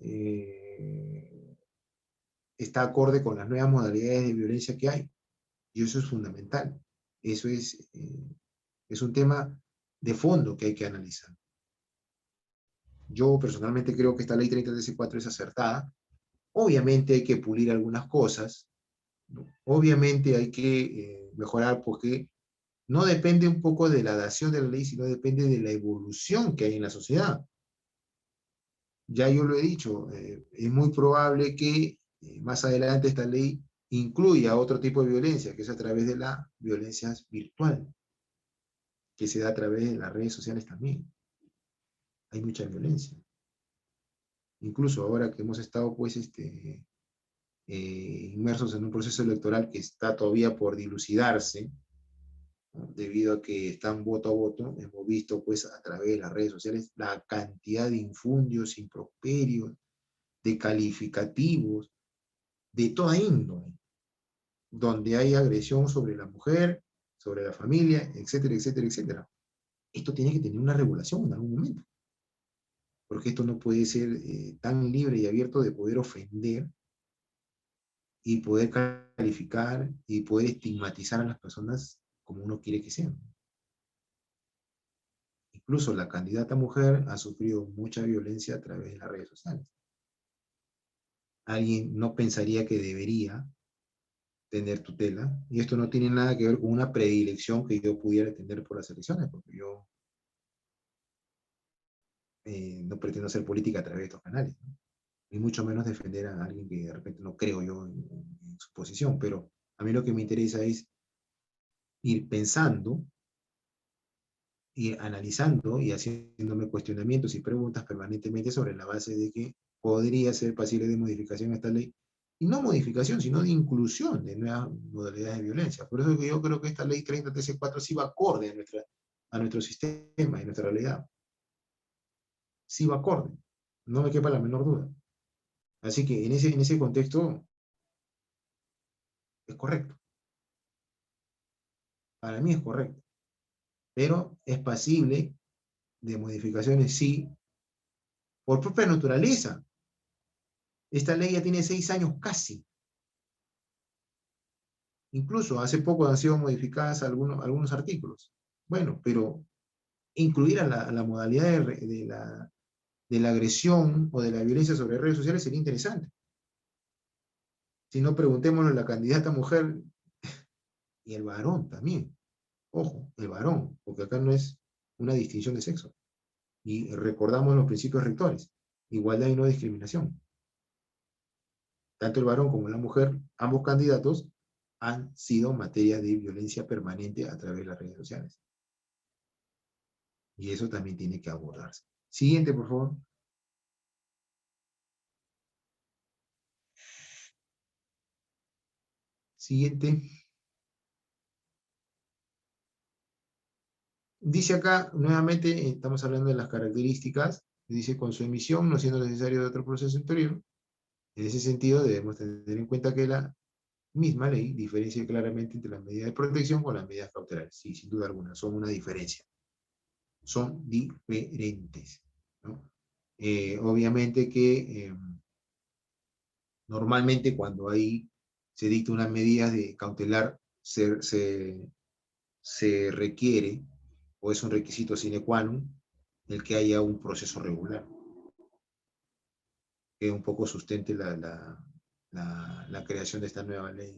está acorde con las nuevas modalidades de violencia que hay, y eso es fundamental. Eso es un tema de fondo que hay que analizar. Yo personalmente creo que esta ley 30.4 es acertada. Obviamente hay que pulir algunas cosas, ¿no? Obviamente hay que mejorar porque no depende un poco de la dación de la ley, sino depende de la evolución que hay en la sociedad. Ya yo lo he dicho, es muy probable que más adelante esta ley incluya otro tipo de violencia, que es a través de la violencia virtual, que se da a través de las redes sociales también. Hay mucha violencia. Incluso ahora que hemos estado pues inmersos en un proceso electoral que está todavía por dilucidarse, ¿no? Debido a que están voto a voto, hemos visto pues a través de las redes sociales la cantidad de infundios, improperios, de calificativos, de toda índole, donde hay agresión sobre la mujer, sobre la familia, etcétera, etcétera, etcétera. Esto tiene que tener una regulación en algún momento, porque esto no puede ser tan libre y abierto de poder ofender y poder calificar y poder estigmatizar a las personas como uno quiere que sean. Incluso la candidata mujer ha sufrido mucha violencia a través de las redes sociales. Alguien no pensaría que debería tener tutela, y esto no tiene nada que ver con una predilección que yo pudiera tener por las elecciones, porque yo no pretendo hacer política a través de estos canales, ¿no? Y mucho menos defender a alguien que de repente no creo yo en su posición, pero a mí lo que me interesa es ir pensando, ir analizando y haciéndome cuestionamientos y preguntas permanentemente sobre la base de que podría ser pasible de modificación esta ley, y no modificación, sino de inclusión de nuevas modalidades de violencia. Por eso es que yo creo que esta ley 30.4 sí va acorde a nuestro sistema y nuestra realidad. Sí va acorde, no me quepa la menor duda. Así que en ese contexto es correcto, para mí es correcto, pero es pasible de modificaciones, sí, por propia naturaleza. Esta ley ya tiene 6 años casi. Incluso hace poco han sido modificadas algunos artículos. Bueno, pero incluir a la modalidad de la agresión o de la violencia sobre redes sociales sería interesante. Si no, preguntémosle a la candidata mujer y el varón también. Ojo, el varón, porque acá no es una distinción de sexo. Y recordamos los principios rectores: igualdad y no discriminación. Tanto el varón como la mujer, ambos candidatos, han sido materia de violencia permanente a través de las redes sociales. Y eso también tiene que abordarse. Siguiente, por favor. Siguiente. Dice acá, nuevamente, estamos hablando de las características, dice con su emisión no siendo necesario de otro proceso anterior. En ese sentido, debemos tener en cuenta que la misma ley diferencia claramente entre las medidas de protección con las medidas cautelares. Sí, sin duda alguna, son una diferencia. Son diferentes, ¿no? Obviamente que normalmente cuando se dicta una medida de cautelar, se requiere, o es un requisito sine qua non, el que haya un proceso regular, que un poco sustente la creación de esta nueva ley,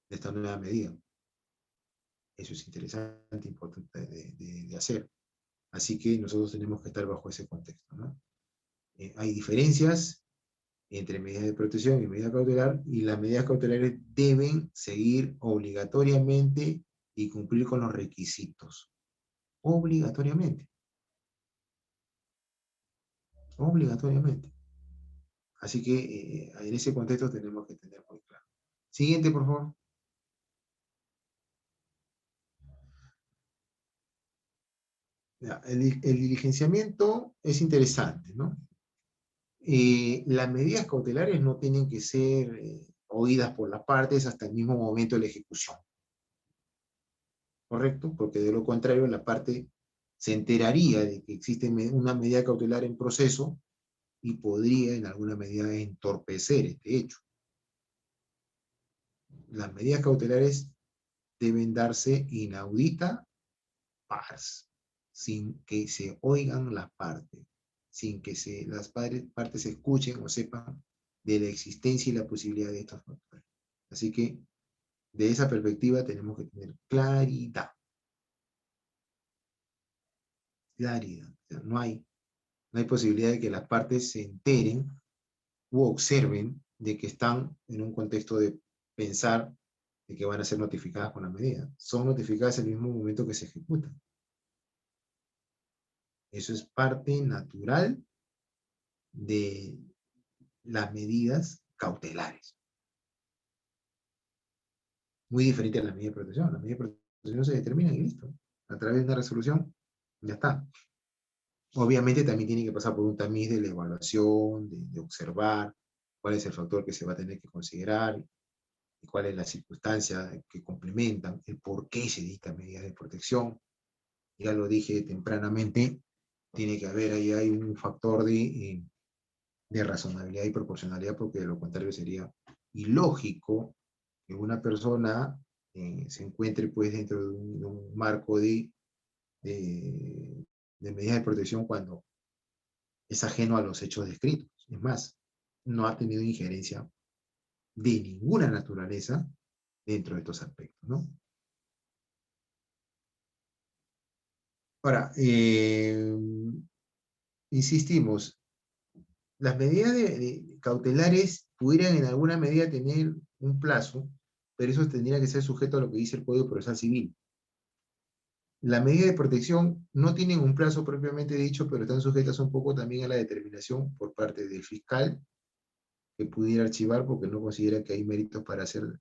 de esta nueva medida. Eso es interesante, importante de hacer. Así que nosotros tenemos que estar bajo ese contexto, ¿no? Hay diferencias entre medidas de protección y medidas cautelar, y las medidas cautelares deben seguir obligatoriamente y cumplir con los requisitos. Obligatoriamente. Obligatoriamente. Así que en ese contexto tenemos que tener muy claro. Siguiente, por favor. Ya, el diligenciamiento es interesante, ¿no? Las medidas cautelares no tienen que ser oídas por las partes hasta el mismo momento de la ejecución, ¿correcto? Porque de lo contrario la parte se enteraría de que existe una medida cautelar en proceso y podría en alguna medida entorpecer este hecho. Las medidas cautelares deben darse inaudita pars, sin que se oigan las partes, sin que las partes escuchen o sepan de la existencia y la posibilidad de estos factores. Así que, de esa perspectiva, tenemos que tener claridad. Claridad. O sea, no hay posibilidad de que las partes se enteren u observen de que están en un contexto de pensar de que van a ser notificadas con la medida. Son notificadas en el mismo momento que se ejecutan. Eso es parte natural de las medidas cautelares. Muy diferente a las medidas de protección. Las medidas de protección se determinan y listo. A través de una resolución, ya está. Obviamente también tiene que pasar por un tamiz de la evaluación, de observar cuál es el factor que se va a tener que considerar y cuál es la circunstancia que complementan, el por qué se dictan medidas de protección. Ya lo dije tempranamente, tiene que haber ahí hay un factor de razonabilidad y proporcionalidad, porque de lo contrario sería ilógico que una persona se encuentre pues dentro de un marco de, de medidas de protección cuando es ajeno a los hechos descritos. Es más, no ha tenido injerencia de ninguna naturaleza dentro de estos aspectos, ¿no? Ahora, insistimos, las medidas cautelares pudieran en alguna medida tener un plazo, pero eso tendría que ser sujeto a lo que dice el Código Procesal Civil. La medida de protección no tienen un plazo propiamente dicho, pero están sujetas un poco también a la determinación por parte del fiscal, que pudiera archivar porque no considera que hay méritos para hacer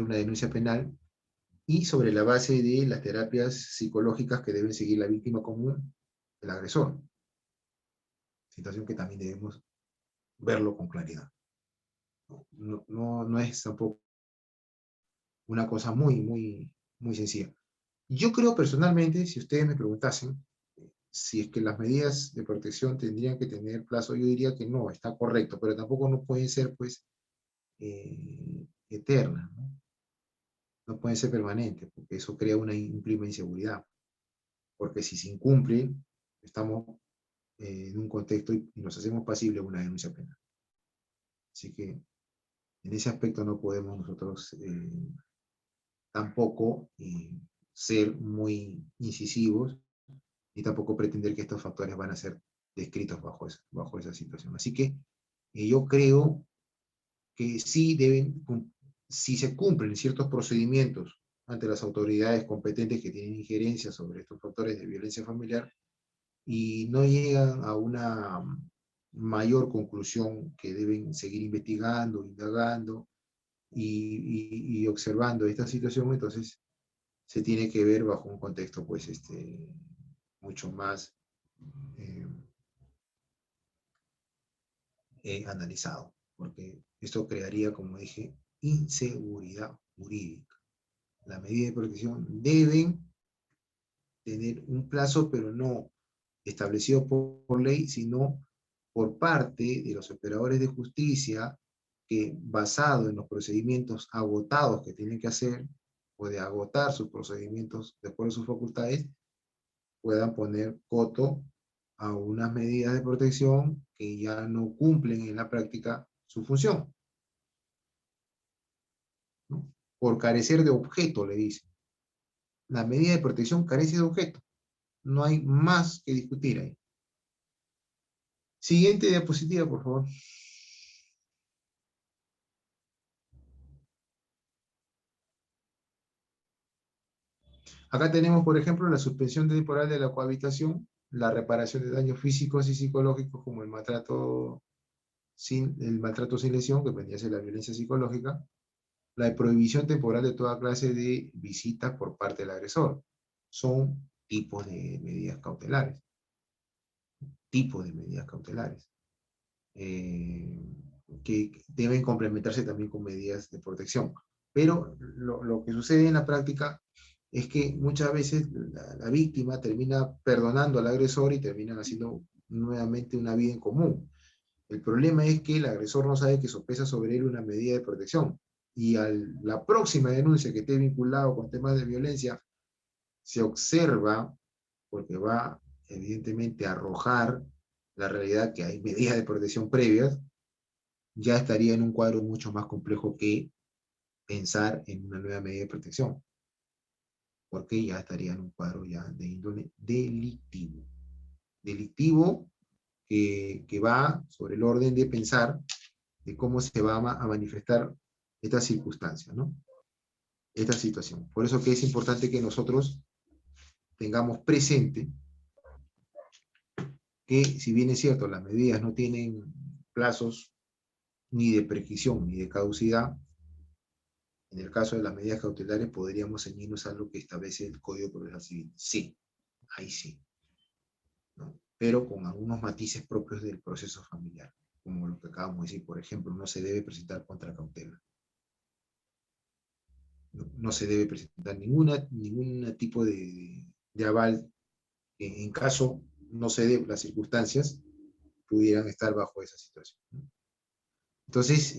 una denuncia penal, y sobre la base de las terapias psicológicas que deben seguir la víctima común, el agresor. Situación que también debemos verlo con claridad. No es tampoco una cosa muy sencilla. Yo creo personalmente, si ustedes me preguntasen, si es que las medidas de protección tendrían que tener plazo, yo diría que no, está correcto, pero tampoco no pueden ser, pues, eternas, ¿no? No pueden ser permanentes, porque eso crea un clima de inseguridad. Porque si se incumple, estamos en un contexto y nos hacemos pasibles de una denuncia penal. Así que en ese aspecto no podemos nosotros tampoco ser muy incisivos y tampoco pretender que estos factores van a ser descritos bajo esa situación. Así que yo creo que sí deben, si se cumplen ciertos procedimientos ante las autoridades competentes que tienen injerencia sobre estos factores de violencia familiar y no llegan a una mayor conclusión que deben seguir investigando, indagando y observando esta situación, entonces se tiene que ver bajo un contexto, pues, mucho más eh, analizado, porque esto crearía, como dije, inseguridad jurídica. Las medidas de protección deben tener un plazo, pero no establecido por ley, sino por parte de los operadores de justicia que, basado en los procedimientos agotados que tienen que hacer, o de agotar sus procedimientos de acuerdo a sus facultades, puedan poner coto a unas medidas de protección que ya no cumplen en la práctica su función, ¿no? Por carecer de objeto, le dicen. La medida de protección carece de objeto. No hay más que discutir ahí. Siguiente diapositiva, por favor. Acá tenemos, por ejemplo, la suspensión temporal de la cohabitación, la reparación de daños físicos y psicológicos como el maltrato sin lesión, que vendría a ser la violencia psicológica, la prohibición temporal de toda clase de visitas por parte del agresor. Son tipos de medidas cautelares. Tipos de medidas cautelares. Que deben complementarse también con medidas de protección. Pero lo que sucede en la práctica es que muchas veces la víctima termina perdonando al agresor y terminan haciendo nuevamente una vida en común. El problema es que el agresor no sabe que sopesa sobre él una medida de protección. Y a la próxima denuncia que esté vinculado con temas de violencia, se observa, porque va evidentemente a arrojar la realidad que hay medidas de protección previas, ya estaría en un cuadro mucho más complejo que pensar en una nueva medida de protección, porque ya estaría en un cuadro ya de índole delictivo. Delictivo que va sobre el orden de pensar de cómo se va a manifestar esta circunstancia, ¿no? Esta situación. Por eso que es importante que nosotros tengamos presente que, si bien es cierto, las medidas no tienen plazos ni de prescripción ni de caducidad, en el caso de las medidas cautelares podríamos ceñirnos a lo que establece el Código Procesal Civil. Sí, ahí sí, ¿no? Pero con algunos matices propios del proceso familiar, como lo que acabamos de decir, por ejemplo, no se debe presentar contra cautela. No se debe presentar ningún tipo de aval que, en caso no se dé las circunstancias, pudieran estar bajo esa situación, ¿no? Entonces,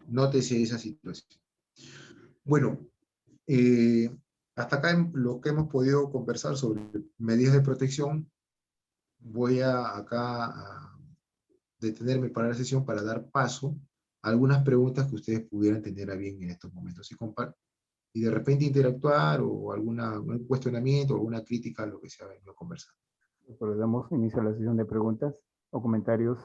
nótese esa situación. Bueno, eh, hasta acá lo que hemos podido conversar sobre medidas de protección. Voy a detenerme para la sesión para dar paso a algunas preguntas que ustedes pudieran tener a bien en estos momentos y de repente interactuar o algún cuestionamiento o alguna crítica a lo que se ha venido conversando.
Pero damos inicio a la sesión de preguntas o comentarios.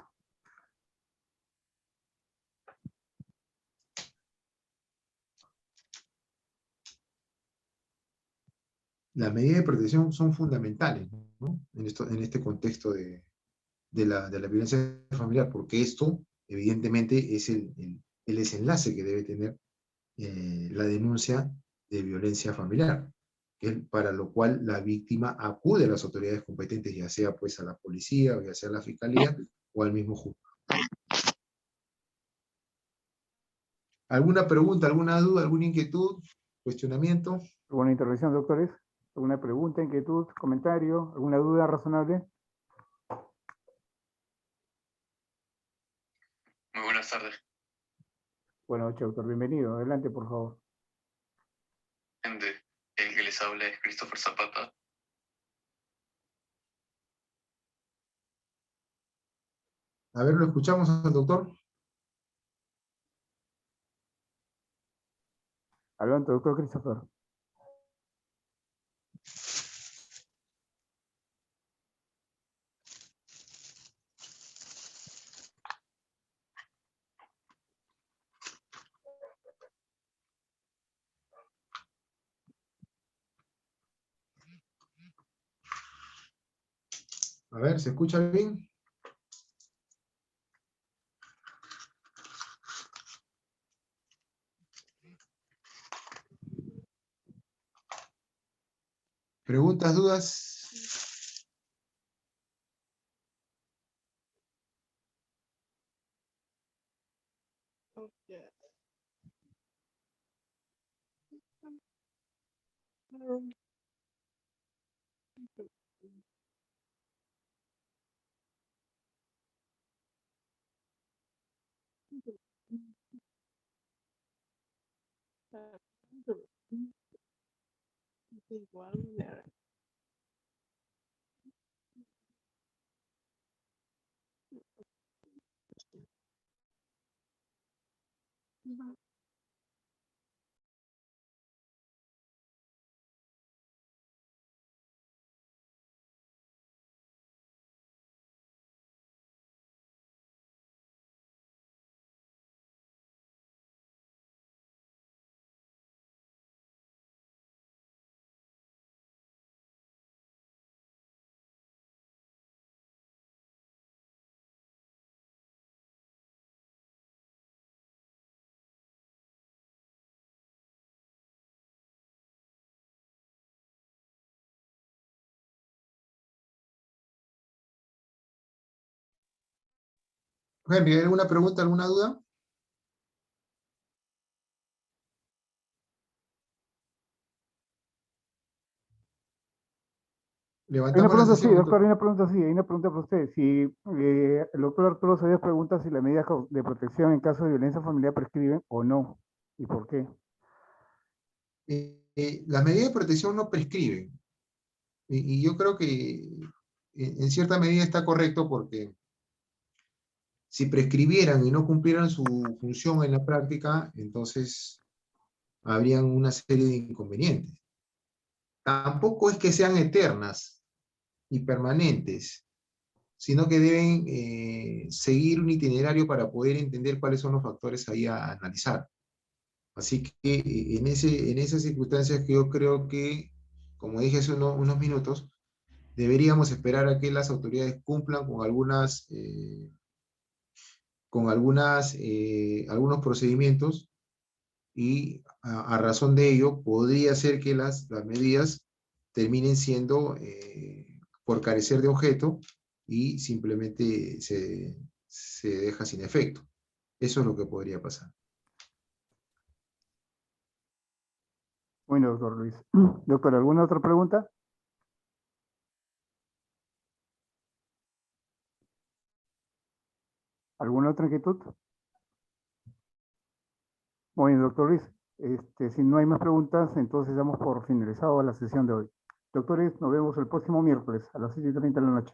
Las medidas de protección son fundamentales, ¿no? En este contexto de la violencia familiar, porque esto evidentemente es el desenlace que debe tener la denuncia de violencia familiar, para lo cual la víctima acude a las autoridades competentes, ya sea pues a la policía, o ya sea a la fiscalía, o al mismo juzgado. ¿Alguna pregunta, alguna duda, alguna inquietud, cuestionamiento?
¿Alguna intervención, doctores? ¿Alguna pregunta, inquietud, comentario, alguna duda razonable?
Muy buenas tardes,
Buenas noches, doctor. Bienvenido. Adelante, por favor.
gente. El que les habla es Christopher Zapata.
A ver, lo escuchamos al doctor.
Adelante, doctor Christopher.
A ver, ¿se escucha bien? ¿Preguntas, dudas? Henry, ¿hay alguna pregunta, alguna duda?
Hay una
Levantamos la
pregunta, sí,
sesión
doctor,
entonces.
hay una pregunta para usted. Si el doctor Arturo Sayas pregunta si las medidas de protección en caso de violencia familiar prescriben o no, y por qué.
Las medidas de protección no prescriben. Y yo creo que en cierta medida está correcto porque si prescribieran y no cumplieran su función en la práctica, entonces habrían una serie de inconvenientes. Tampoco es que sean eternas y permanentes, sino que deben seguir un itinerario para poder entender cuáles son los factores ahí a analizar. Así que en esas circunstancias que yo creo que, como dije hace unos minutos, deberíamos esperar a que las autoridades cumplan algunos procedimientos y a razón de ello podría ser que las medidas terminen siendo por carecer de objeto y simplemente se deja sin efecto. Eso es lo que podría pasar.
Bueno, doctor Luis. Doctor, ¿alguna otra pregunta? ¿Alguna otra inquietud? Bueno, doctor Luis, si no hay más preguntas, entonces damos por finalizado la sesión de hoy. Doctores, nos vemos el próximo miércoles a las 7:30 de la noche.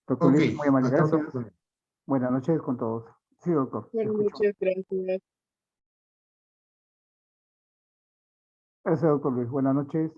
Doctor
Ok,
Luis, muy amable,
hasta otra
gracias.
oportunidad.
Buenas noches con todos. Sí, doctor,
Buenas
escucho.
noches, gracias.
Gracias, doctor Luis. Buenas noches.